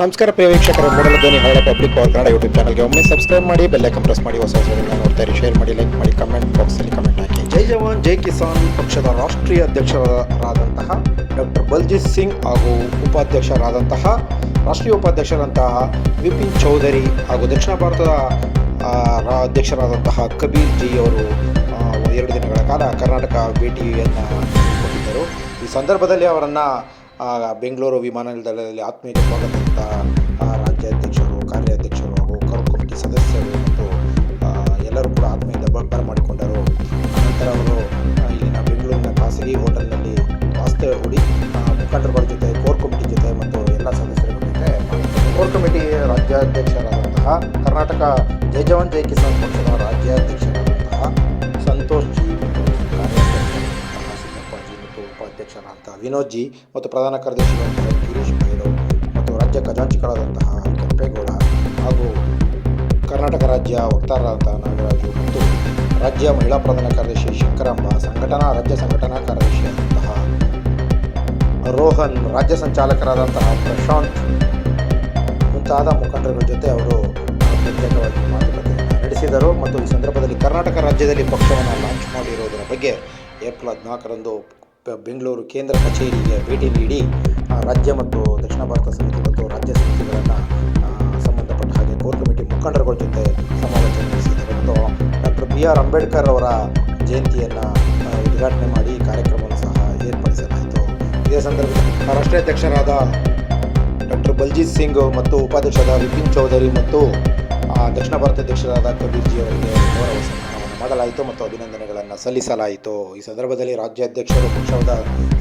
ನಮಸ್ಕಾರ ಪ್ರಿಯ ವೀಕ್ಷಕರೇ, ಮೂಡಲ ಧ್ವನಿ ಹರಳ ಪಬ್ಲಿಕ್ ಪವರ್ ಕನ್ನಡ ಯೂಟ್ಯೂಬ್ ಚಾನಲ್ಗೆ ಒಮ್ಮೆ ಸಬ್ಸ್ಕ್ರೈಬ್ ಮಾಡಿ, ಬೆಲ್ ಐಕಾನ್ ಪ್ರೆಸ್ ಮಾಡಿ, ಹೊಸ ವಿಡಿಯೋಗಳನ್ನ ನೋಡ್ತಾ ಇರಿ. ಶೇರ್ ಮಾಡಿ, ಲೈಕ್ ಮಾಡಿ, ಕಮೆಂಟ್ ಬಾಕ್ಸಲ್ಲಿ ಕಮೆಂಟ್ ಹಾಕಿ. ಜೈ ಜವಾನ್ ಜೈ ಕಿಸಾನ್ ಪಕ್ಷದ ರಾಷ್ಟ್ರೀಯ ಅಧ್ಯಕ್ಷರಾದಂತಹ ಡಾಕ್ಟರ್ ಬಲ್ಜಿತ್ ಸಿಂಗ್ ಹಾಗೂ ರಾಷ್ಟ್ರೀಯ ಉಪಾಧ್ಯಕ್ಷರಾದಂತಹ ವಿಪಿನ್ ಚೌಧರಿ ಹಾಗೂ ದಕ್ಷಿಣ ಭಾರತದ ಅಧ್ಯಕ್ಷರಾದಂತಹ ಕಬೀರ್ ಜಿ ಅವರು 2 ದಿನಗಳ ಕಾಲ ಕರ್ನಾಟಕ ಭೇಟಿಯನ್ನು ಕೊಟ್ಟಿದ್ದರು. ಈ ಸಂದರ್ಭದಲ್ಲಿ ಅವರನ್ನು ಬೆಂಗಳೂರು ವಿಮಾನ ನಿಲ್ದಾಣದಲ್ಲಿ ಆತ್ಮೀಯ ಸ್ವಾಗತ ರಾಜ್ಯಾಧ್ಯಕ್ಷರು, ಕಾರ್ಯಾಧ್ಯಕ್ಷರು ಹಾಗೂ ಕೋರ್ ಕಮಿಟಿ ಸದಸ್ಯರು ಮತ್ತು ಎಲ್ಲರೂ ಕೂಡ ಆತ್ಮೀಯದಿಂದ ಬರಮಾಡಿಕೊಂಡರು. ನಂತರ ಅವರು ಇಲ್ಲಿನ ಬೆಂಗಳೂರಿನ ಖಾಸಗಿ ಹೋಟೆಲ್ನಲ್ಲಿ ವಾಸ್ತವ್ಯ ಹೂಡಿ ಮುಖಂಡರುಗಳ ಜೊತೆ, ಕೋರ್ ಕಮಿಟಿ ಜೊತೆ ಮತ್ತು ಎಲ್ಲ ಸದಸ್ಯರುಗಳ ಜೊತೆ ಕೋರ್ ಕಮಿಟಿ ರಾಜ್ಯಾಧ್ಯಕ್ಷರಾದಂತಹ ಕರ್ನಾಟಕ ಜೈ ಜವಾನ್ ಜೈ ಕಿಸಾನ್ ಪಕ್ಷದ ರಾಜ್ಯಾಧ್ಯಕ್ಷರಾದಂತಹ ಸಂತೋಷ್ ಜಿ ಮತ್ತು ಉಪಾಧ್ಯಕ್ಷರಾದಂತಹ ವಿನೋದ್ ಜಿ ಮತ್ತು ಪ್ರಧಾನ ಕಾರ್ಯದರ್ಶಿಗಳಾದಂತಹ ಗಿರೀಶ್ ಭೈರವ್ ಮತ್ತು ರಾಜ್ಯ ಖಜಾಂಚಿಗಳಾದಂತಹ ಕೆಂಪೇಗೌಡ ಹಾಗೂ ಕರ್ನಾಟಕ ರಾಜ್ಯ ವಕ್ತಾರರಾದಂತಹ ನಾಗರಾಜು ಮತ್ತು ರಾಜ್ಯ ಮಹಿಳಾ ಪ್ರಧಾನ ಕಾರ್ಯದರ್ಶಿ ಶಂಕರಾಂಬ, ರಾಜ್ಯ ಸಂಘಟನಾ ಕಾರ್ಯದರ್ಶಿಯಾದಂತಹ ರೋಹನ್, ರಾಜ್ಯ ಸಂಚಾಲಕರಾದಂತಹ ಪ್ರಶಾಂತ್ ಮುಂತಾದ ಮುಖಂಡರುಗಳ ಜೊತೆ ಅವರು ಪ್ರತ್ಯೇಕವಾಗಿ ಮಾತುಕತೆಯನ್ನು ನಡೆಸಿದರು. ಮತ್ತು ಈ ಸಂದರ್ಭದಲ್ಲಿ ಕರ್ನಾಟಕ ರಾಜ್ಯದಲ್ಲಿ ಪಕ್ಷವನ್ನು ಲಾಂಚ್ ಮಾಡಿರುವುದರ ಬಗ್ಗೆ ಏಪ್ರಿಲ್ 14ರಂದು ಬೆಂಗಳೂರು ಕೇಂದ್ರ ಕಚೇರಿಗೆ ಭೇಟಿ ನೀಡಿ ರಾಜ್ಯ ಮತ್ತು ದಕ್ಷಿಣ ಭಾರತ ಸಮಿತಿ ಮತ್ತು ರಾಜ್ಯ ಸಮಿತಿಗಳನ್ನು ಸಂಬಂಧಪಟ್ಟ ಹಾಗೆ ಕೋರ್ ಕಮಿಟಿ ಮುಖಂಡರುಗಳ ಜೊತೆ ಸಮಾಲೋಚನೆ ನಡೆಸಿದರು. ಮತ್ತು ಡಾಕ್ಟರ್ BR ಅಂಬೇಡ್ಕರ್ ಅವರ ಜಯಂತಿಯನ್ನು ಉದ್ಘಾಟನೆ ಮಾಡಿ ಕಾರ್ಯಕ್ರಮವನ್ನು ಸಹ ಏರ್ಪಡಿಸಲಾಯಿತು. ಇದೇ ಸಂದರ್ಭದಲ್ಲಿ ರಾಷ್ಟ್ರೀಯ ಅಧ್ಯಕ್ಷರಾದ ಡಾಕ್ಟರ್ ಬಲ್ಜಿತ್ ಸಿಂಗ್ ಮತ್ತು ಉಪಾಧ್ಯಕ್ಷರಾದ ವಿಪಿನ್ ಚೌಧರಿ ಮತ್ತು ದಕ್ಷಿಣ ಭಾರತ ಅಧ್ಯಕ್ಷರಾದ ಕಬೀರ್ ಜಿ ಅವರಿಗೆ ಗೌರವ ಸನ್ಮಾನವನ್ನು ಮಾಡಲಾಯಿತು ಮತ್ತು ಅಭಿನಂದನೆಗಳನ್ನು ಸಲ್ಲಿಸಲಾಯಿತು. ಈ ಸಂದರ್ಭದಲ್ಲಿ ರಾಜ್ಯಾಧ್ಯಕ್ಷರು ಪಕ್ಷದ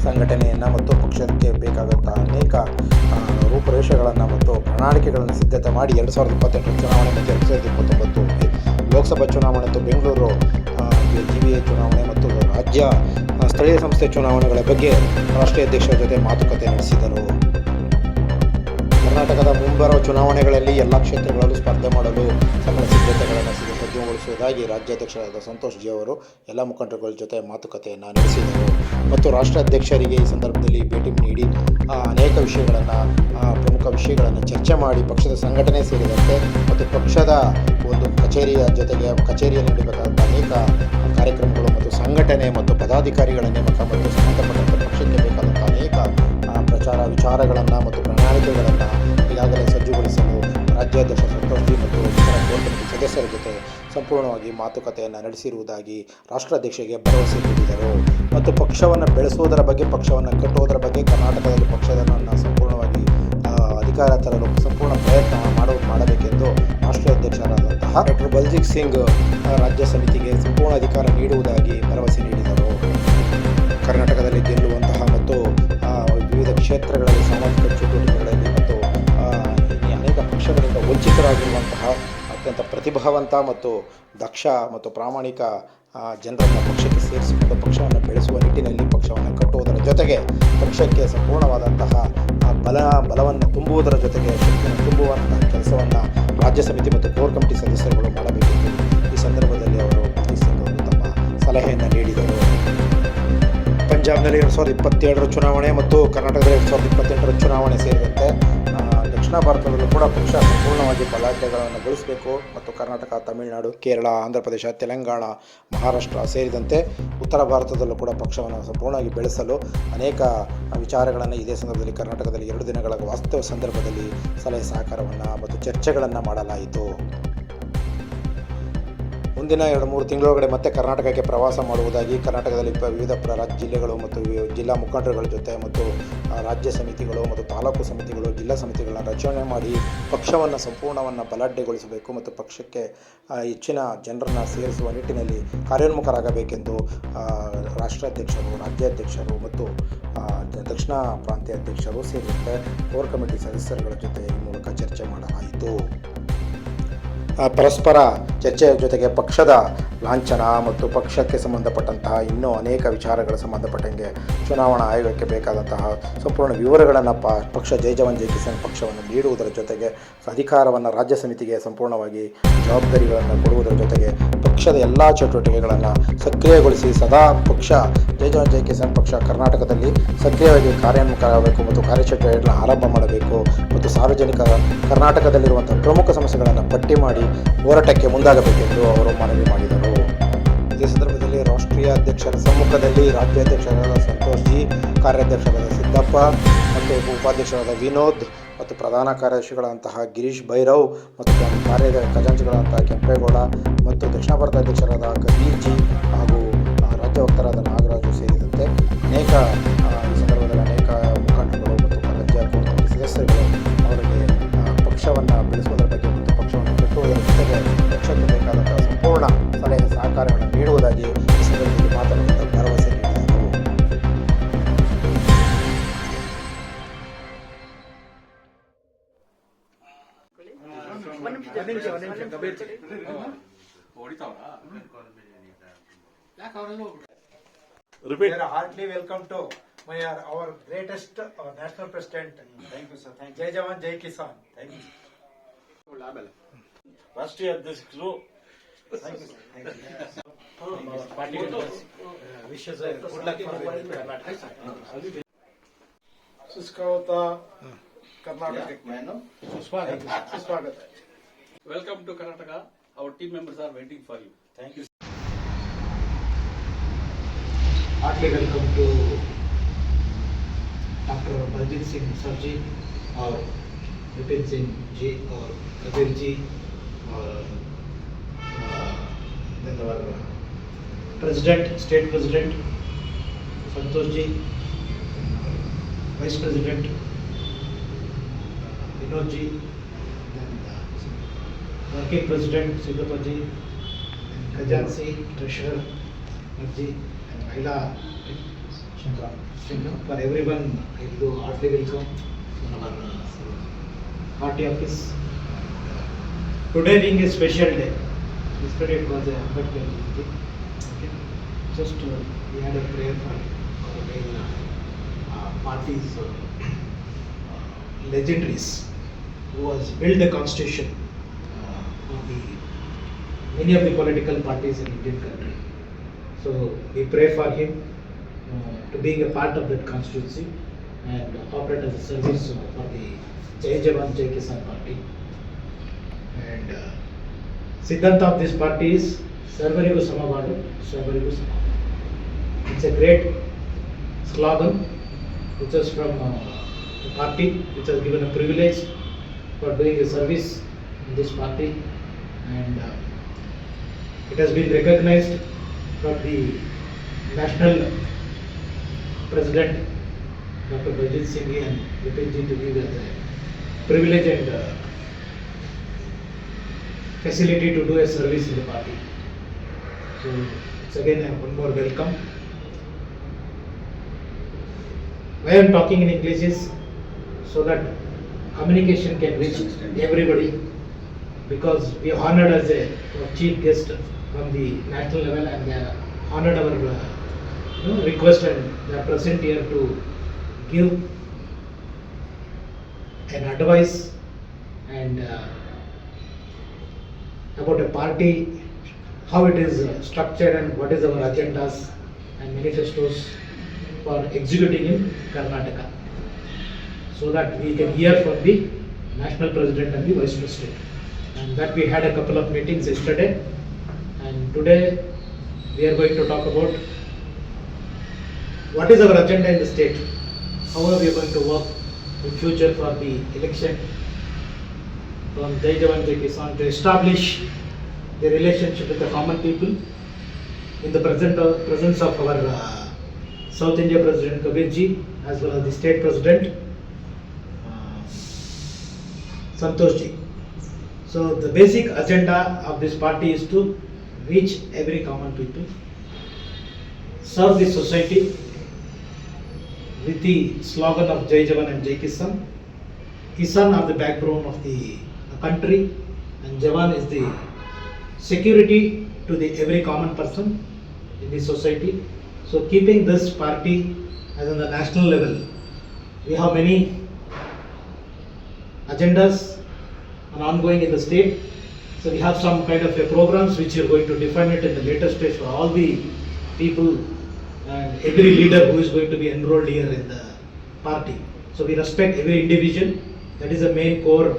ಸಂಘಟನೆಯನ್ನು ಮತ್ತು ಪಕ್ಷಕ್ಕೆ ಬೇಕಾದಂಥ ಅನೇಕ ರೂಪುರೇಷೆಗಳನ್ನು ಮತ್ತು ಪ್ರಣಾಳಿಕೆಗಳನ್ನು ಸಿದ್ಧತೆ ಮಾಡಿ 2028 ಚುನಾವಣೆ ಮತ್ತು 2029 ಲೋಕಸಭಾ ಚುನಾವಣೆ ಮತ್ತು ಬೆಂಗಳೂರು GVA ಚುನಾವಣೆ ಮತ್ತು ರಾಜ್ಯ ಸ್ಥಳೀಯ ಸಂಸ್ಥೆ ಚುನಾವಣೆಗಳ ಬಗ್ಗೆ ರಾಷ್ಟ್ರೀಯ ಅಧ್ಯಕ್ಷರ ಜೊತೆ ಮಾತುಕತೆ ನಡೆಸಿದರು. ಕರ್ನಾಟಕದ ಮುಂಬರುವ ಚುನಾವಣೆಗಳಲ್ಲಿ ಎಲ್ಲ ಕ್ಷೇತ್ರಗಳಲ್ಲೂ ಸ್ಪರ್ಧೆ ಮಾಡಲು ಸಕಲ ಸಿದ್ಧತೆಗಳನ್ನು ಸಜ್ಜುಗೊಳಿಸುವುದಾಗಿ ರಾಜ್ಯಾಧ್ಯಕ್ಷರಾದ ಸಂತೋಷ್ ಜಿ ಅವರು ಎಲ್ಲ ಮುಖಂಡರುಗಳ ಜೊತೆ ಮಾತುಕತೆಯನ್ನು ನಡೆಸಿದರು. ಮತ್ತು ರಾಷ್ಟ್ರಾಧ್ಯಕ್ಷರಿಗೆ ಈ ಸಂದರ್ಭದಲ್ಲಿ ಭೇಟಿ ನೀಡಿ ಅನೇಕ ವಿಷಯಗಳನ್ನು, ಪ್ರಮುಖ ವಿಷಯಗಳನ್ನು ಚರ್ಚೆ ಮಾಡಿ ಪಕ್ಷದ ಸಂಘಟನೆ ಸೇರಿದಂತೆ ಮತ್ತು ಪಕ್ಷದ ಒಂದು ಕಚೇರಿಯಲ್ಲಿ ನಡೆಯಬೇಕಾದಂಥ ಅನೇಕ ಕಾರ್ಯಕ್ರಮಗಳು ಮತ್ತು ಸಂಘಟನೆ ಮತ್ತು ಪದಾಧಿಕಾರಿಗಳ ನೇಮಕ ಮತ್ತು ಸಂಬಂಧಪಟ್ಟಂಥ ಪಕ್ಷಕ್ಕೆ ಬೇಕಾದಂಥ ಅನೇಕ ಪ್ರಚಾರ ವಿಚಾರಗಳನ್ನು ಮತ್ತು ಪ್ರಣಾಳಿಕೆಗಳನ್ನು ಈಗಾಗಲೇ ಸಜ್ಜುಗೊಳಿಸಲು ರಾಜ್ಯಾಧ್ಯಕ್ಷ ಸಂತೋಷ್ ಜಿ ಮತ್ತು ಇತರ ಕೋರ್ ಕಮಿಟಿ ಸದಸ್ಯರ ಜೊತೆ ಸಂಪೂರ್ಣವಾಗಿ ಮಾತುಕತೆಯನ್ನು ನಡೆಸಿರುವುದಾಗಿ ರಾಷ್ಟ್ರಾಧ್ಯಕ್ಷರಿಗೆ ಭರವಸೆ ನೀಡಿದರು. ಮತ್ತು ಪಕ್ಷವನ್ನು ಬೆಳೆಸುವುದರ ಬಗ್ಗೆ, ಪಕ್ಷವನ್ನು ಕಟ್ಟುವುದರ ಬಗ್ಗೆ, ಕರ್ನಾಟಕದಲ್ಲಿ ಪಕ್ಷವನ್ನು ಸಂಪೂರ್ಣವಾಗಿ ಅಧಿಕಾರ ತರಲು ಸಂಪೂರ್ಣ ಪ್ರಯತ್ನ ಮಾಡಬೇಕೆಂದು ರಾಷ್ಟ್ರೀಯ ಅಧ್ಯಕ್ಷರಾದಂತಹ ಡಾಕ್ಟರ್ ಬಲ್ಜಿತ್ ಸಿಂಗ್ ರಾಜ್ಯ ಸಮಿತಿಗೆ ಸಂಪೂರ್ಣ ಅಧಿಕಾರ ನೀಡುವುದಾಗಿ ಭರವಸೆ ನೀಡಿದರು. ಕರ್ನಾಟಕದಲ್ಲಿ ಗೆಲ್ಲುವಂತಹ ಮತ್ತು ವಿವಿಧ ಕ್ಷೇತ್ರಗಳಲ್ಲಿ ಸಾಮಾಜಿಕ ಚಟುವಟಿಕೆಗಳಲ್ಲಿ ಮತ್ತು ಅನೇಕ ಪಕ್ಷಗಳಿಂದ ವಂಚಿತರಾಗಿರುವಂತಹ ಅತ್ಯಂತ ಪ್ರತಿಭಾವಂತ ಮತ್ತು ದಕ್ಷ ಮತ್ತು ಪ್ರಾಮಾಣಿಕ ಜನರನ್ನು ಪಕ್ಷಕ್ಕೆ ಸೇರಿಸಿಕೊಂಡು ಪಕ್ಷವನ್ನು ಬೆಳೆಸುವ ನಿಟ್ಟಿನಲ್ಲಿ ಪಕ್ಷವನ್ನು ಕಟ್ಟುವುದರ ಜೊತೆಗೆ ಪಕ್ಷಕ್ಕೆ ಸಂಪೂರ್ಣವಾದಂತಹ ಬಲವನ್ನು ತುಂಬುವುದರ ಜೊತೆಗೆ ಶಕ್ತಿಯನ್ನು ತುಂಬುವಂತಹ ಕೆಲಸವನ್ನು ರಾಜ್ಯ ಸಮಿತಿ ಮತ್ತು ಕೋರ್ ಕಮಿಟಿ ಸದಸ್ಯರುಗಳು ಮಾಡಬೇಕೆಂದು ಈ ಸಂದರ್ಭದಲ್ಲಿ ಅವರು ಬಲ್ಜಿತ್ ಸಿಂಗ್ ಅವರು ತಮ್ಮ ಸಲಹೆಯನ್ನು ನೀಡಿದರು. ಪಂಜಾಬ್ನಲ್ಲಿ 2027 ಚುನಾವಣೆ ಮತ್ತು ಕರ್ನಾಟಕದಲ್ಲಿ 2028 ಚುನಾವಣೆ ಸೇರಿದಂತೆ ದಕ್ಷಿಣ ಭಾರತದಲ್ಲೂ ಕೂಡ ಪಕ್ಷ ಸಂಪೂರ್ಣವಾಗಿ ಬಲಾಢ್ಯಗಳನ್ನು ಗೊಳಿಸಬೇಕು ಮತ್ತು ಕರ್ನಾಟಕ, ತಮಿಳುನಾಡು, ಕೇರಳ, ಆಂಧ್ರ ಪ್ರದೇಶ, ತೆಲಂಗಾಣ, ಮಹಾರಾಷ್ಟ್ರ ಸೇರಿದಂತೆ ಉತ್ತರ ಭಾರತದಲ್ಲೂ ಕೂಡ ಪಕ್ಷವನ್ನು ಸಂಪೂರ್ಣವಾಗಿ ಬೆಳೆಸಲು ಅನೇಕ ವಿಚಾರಗಳನ್ನು ಇದೇ ಸಂದರ್ಭದಲ್ಲಿ ಕರ್ನಾಟಕದಲ್ಲಿ 2 ದಿನಗಳ ವಾಸ್ತವ ಸಂದರ್ಭದಲ್ಲಿ ಸಲಹೆ ಸಹಕಾರವನ್ನು ಮತ್ತು ಚರ್ಚೆಗಳನ್ನು ಮಾಡಲಾಯಿತು. ಮುಂದಿನ 2-3 ತಿಂಗಳೊಳಗಡೆ ಮತ್ತೆ ಕರ್ನಾಟಕಕ್ಕೆ ಪ್ರವಾಸ ಮಾಡುವುದಾಗಿ ಕರ್ನಾಟಕದಲ್ಲಿ ವಿವಿಧ ರಾಜ್ಯ ಜಿಲ್ಲೆಗಳು ಮತ್ತು ಜಿಲ್ಲಾ ಮುಖಂಡರುಗಳ ಜೊತೆ ಮತ್ತು ರಾಜ್ಯ ಸಮಿತಿಗಳು ಮತ್ತು ತಾಲೂಕು ಸಮಿತಿಗಳು, ಜಿಲ್ಲಾ ಸಮಿತಿಗಳನ್ನು ರಚನೆ ಮಾಡಿ ಪಕ್ಷವನ್ನು ಸಂಪೂರ್ಣವನ್ನು ಬಲಾಢ್ಯಗೊಳಿಸಬೇಕು ಮತ್ತು ಪಕ್ಷಕ್ಕೆ ಹೆಚ್ಚಿನ ಜನರನ್ನು ಸೇರಿಸುವ ನಿಟ್ಟಿನಲ್ಲಿ ಕಾರ್ಯೋನ್ಮುಖರಾಗಬೇಕೆಂದು ರಾಷ್ಟ್ರಾಧ್ಯಕ್ಷರು, ರಾಜ್ಯಾಧ್ಯಕ್ಷರು ಮತ್ತು ದಕ್ಷಿಣ ಪ್ರಾಂತ್ಯ ಅಧ್ಯಕ್ಷರು ಸೇರಿದಂತೆ ಕೋರ್ ಕಮಿಟಿ ಸದಸ್ಯರುಗಳ ಜೊತೆ ಈ ಮೂಲಕ ಚರ್ಚೆ ಮಾಡಲಾಯಿತು. ಪರಸ್ಪರ ಚರ್ಚೆಯ ಜೊತೆಗೆ ಪಕ್ಷದ ಲಾಂಛನ ಮತ್ತು ಪಕ್ಷಕ್ಕೆ ಸಂಬಂಧಪಟ್ಟಂತಹ ಇನ್ನೂ ಅನೇಕ ವಿಚಾರಗಳ ಸಂಬಂಧಪಟ್ಟಂಗೆ ಚುನಾವಣಾ ಆಯೋಗಕ್ಕೆ ಬೇಕಾದಂತಹ ಸಂಪೂರ್ಣ ವಿವರಗಳನ್ನು ಪಕ್ಷ ಜೈ ಜವಾನ್ ಜೈ ಕಿಸಾನ್ ಪಕ್ಷವನ್ನು ನೀಡುವುದರ ಜೊತೆಗೆ ಅಧಿಕಾರವನ್ನು ರಾಜ್ಯ ಸಮಿತಿಗೆ ಸಂಪೂರ್ಣವಾಗಿ ಜವಾಬ್ದಾರಿಗಳನ್ನು ಕೊಡುವುದರ ಜೊತೆಗೆ ಪಕ್ಷದ ಎಲ್ಲ ಚಟುವಟಿಕೆಗಳನ್ನು ಸಕ್ರಿಯಗೊಳಿಸಿ ಸದಾ ಪಕ್ಷ ಜೈ ಜವಾನ್ ಜೈ ಕಿಸಾನ್ ಪಕ್ಷ ಕರ್ನಾಟಕದಲ್ಲಿ ಸಕ್ರಿಯವಾಗಿ ಕಾರ್ಯೋನ್ಮುಖರಾಗಬೇಕು ಮತ್ತು ಕಾರ್ಯಚಟುವಟಿಕೆಗಳನ್ನು ಆರಂಭ ಮಾಡಬೇಕು ಮತ್ತು ಸಾರ್ವಜನಿಕ ಕರ್ನಾಟಕದಲ್ಲಿರುವಂಥ ಪ್ರಮುಖ ಸಮಸ್ಯೆಗಳನ್ನು ಪಟ್ಟಿ ಮಾಡಿ ಹೋರಾಟಕ್ಕೆ ಮುಂದಾಗಬೇಕೆಂದು ಅವರು ಮನವಿ ಮಾಡಿದರು. ಇದೇ ಸಂದರ್ಭದಲ್ಲಿ ರಾಷ್ಟ್ರೀಯ ಅಧ್ಯಕ್ಷರ ಸಮ್ಮುಖದಲ್ಲಿ ರಾಜ್ಯಾಧ್ಯಕ್ಷರಾದ ಸಂತೋಷ್ ಜಿ, ಕಾರ್ಯಾಧ್ಯಕ್ಷರಾದ ಸಿದ್ದಪ್ಪ ಮತ್ತು ಉಪಾಧ್ಯಕ್ಷರಾದ ವಿನೋದ್ ಮತ್ತು ಪ್ರಧಾನ ಕಾರ್ಯದರ್ಶಿಗಳಂತಹ ಗಿರೀಶ್ ಭೈರವ್ ಮತ್ತು ಖಜಾಂಚಿಗಳಂತಹ ಕೆಂಪೇಗೌಡ ಮತ್ತು ದಕ್ಷಿಣ ಭಾರತ ಅಧ್ಯಕ್ಷರಾದ ಕಬೀರ್ ಜಿ ಹಾಗೂ ರಾಜ್ಯ ವಕ್ತಾರರಾದ ನಾಗರಾಜು ಸೇರಿದಂತೆ ಅನೇಕ ಈ ಸಂದರ್ಭದಲ್ಲಿ ಅನೇಕ ಮುಖಂಡರುಗಳು ಮತ್ತು ರಾಜ್ಯ ಕೋರ್ಟ್ ಸದಸ್ಯರುಗಳು ಅವರಿಗೆ ಪಕ್ಷವನ್ನು ಬೆಳೆಸುವುದರ ಬಗ್ಗೆ ಮತ್ತು ಪಕ್ಷವನ್ನು ಕಟ್ಟುವುದರ ಜೊತೆಗೆ ಪಕ್ಷಕ್ಕೆ ಬೇಕಾದಂತಹ ಸಂಪೂರ್ಣ ಸಲಹೆ ಸಹಕಾರಗಳನ್ನು ನೀಡುವುದಾಗಿ ಈ ಸಂದರ್ಭದಲ್ಲಿ ಮಾತನಾಡುವ ಭರವಸೆ ನೀಡಿದರು. Repeat. Heartily welcome to our greatest national president. Thank you, sir. Thank you. Jai Jawan, Jai Kisan. Thank you. ರಾಷ್ಟ್ರೀಯ ಅಧ್ಯಕ್ಷರು ಸುಸ್ವಾಗತ ಕರ್ನಾಟಕಕ್ಕೆ ಸುಸ್ವಾಗತ. Welcome to Karnataka. Our team members are waiting for you. Thank you. Heartily welcome to Dr. Baljit Singh Sir ji और Vipin Singh ji और Kabir ji और then our President, State President Santosh ji, Vice President Vinod ji, then Working President Siddhappa ji, Khajansi, Treasurer ji, Mahila for everyone. I do heartily welcome in our party office. Today being a special day. Yesterday it was a Ambedkar Jayanti. Okay. Just we had a prayer for our main party's legendaries who has built the constitution of the many of the political parties in Indian country. So we pray for him to being a part of that constituency and operate as a service for the Jai Jawan Jai Kisan party. And Siddhanta of this party is Sarvarigu Samavadu, Sarvarigu Samavadu. It's a great slogan which is from the party which has given a privilege for doing a service in this party, and it has been recognized from the national president Dr. Baljit Singh and Vipin ji to give us a privilege and facility to do a service in the party. So it's again one more welcome. Why I am talking in English is so that communication can reach everybody, because we are honored as a chief guest from the national level, and they honored our request, and they are present here to give an advice and about a party, how it is structured and what is our agendas and manifestos for executing in Karnataka, so that we can hear from the national president and the vice president. And that we had a couple of meetings yesterday, and today we are going to talk about what is our agenda in the state, how are we going to work in future for the election from Jai Jawan Jai Kisan to establish the relationship with the common people in the presence of our South India President Kabir ji, as well as the State President Santosh ji. So the basic agenda of this party is to reach every common people, serve the society with the slogan of Jai Jawan and Jai Kisan. Kisan are the backbone of the country, and Jawan is the security to the every common person in the society. So keeping this party as on the national level, we have many agendas and ongoing in the state. So we have some kind of a programs which are going to define it in the later stage for all the people and every leader who is going to be enrolled here in the party. So we respect every individual. That is the main core,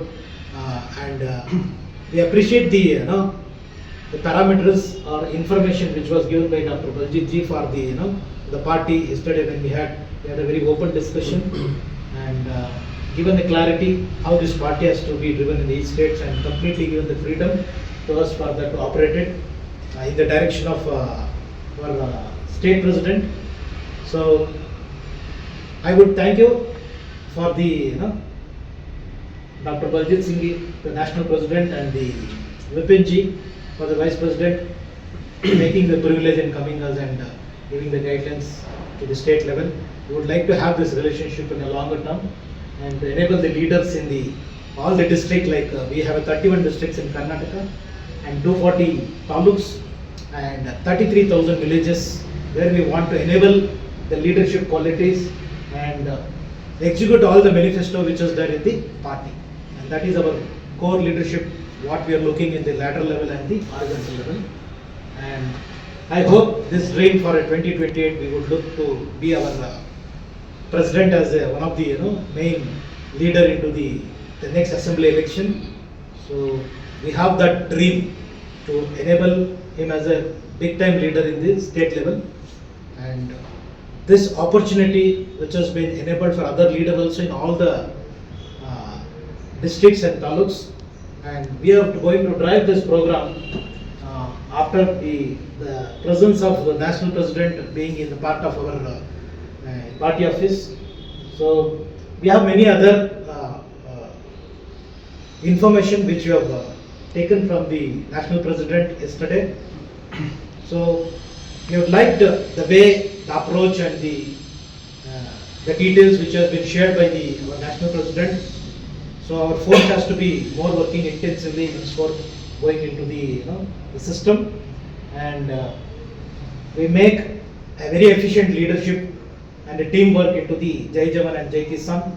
and we appreciate the the parameters or information which was given by Dr. Baljit ji for the the party yesterday when we had a very open discussion and given the clarity how this party has to be driven in each states and completely given the freedom to us for that to operate it in the direction of our state president. So I would thank you for the Dr. Baljit Singh ji, the national president, and the Vipin ji for the vice president, making the privilege and coming us and giving the guidelines to the state level. We would like to have this relationship in a longer term and to enable the leaders in the all the district, like we have 31 districts in Karnataka and 240 taluks and 33,000 villages where we want to enable the leadership qualities and execute all the manifesto which is there in the party. And that is our core leadership, what we are looking in the lateral level and the horizontal level. And I hope this dream for a 2028 we would look to be our president as one of the main leader into the next assembly election. So we have that dream to enable him as a big time leader in the state level, and this opportunity which has been enabled for other leaders also in all the districts and taluks, and we are going to drive this program after the presence of the national president being in the part of our party office. So we have many other information which we have taken from the national president yesterday. So we would like the way, the approach and the details which have been shared by our national president. So our force has to be more working intensively henceforth going into the system, and we make a very efficient leadership and a teamwork into the Jai Jawan and Jai Kisan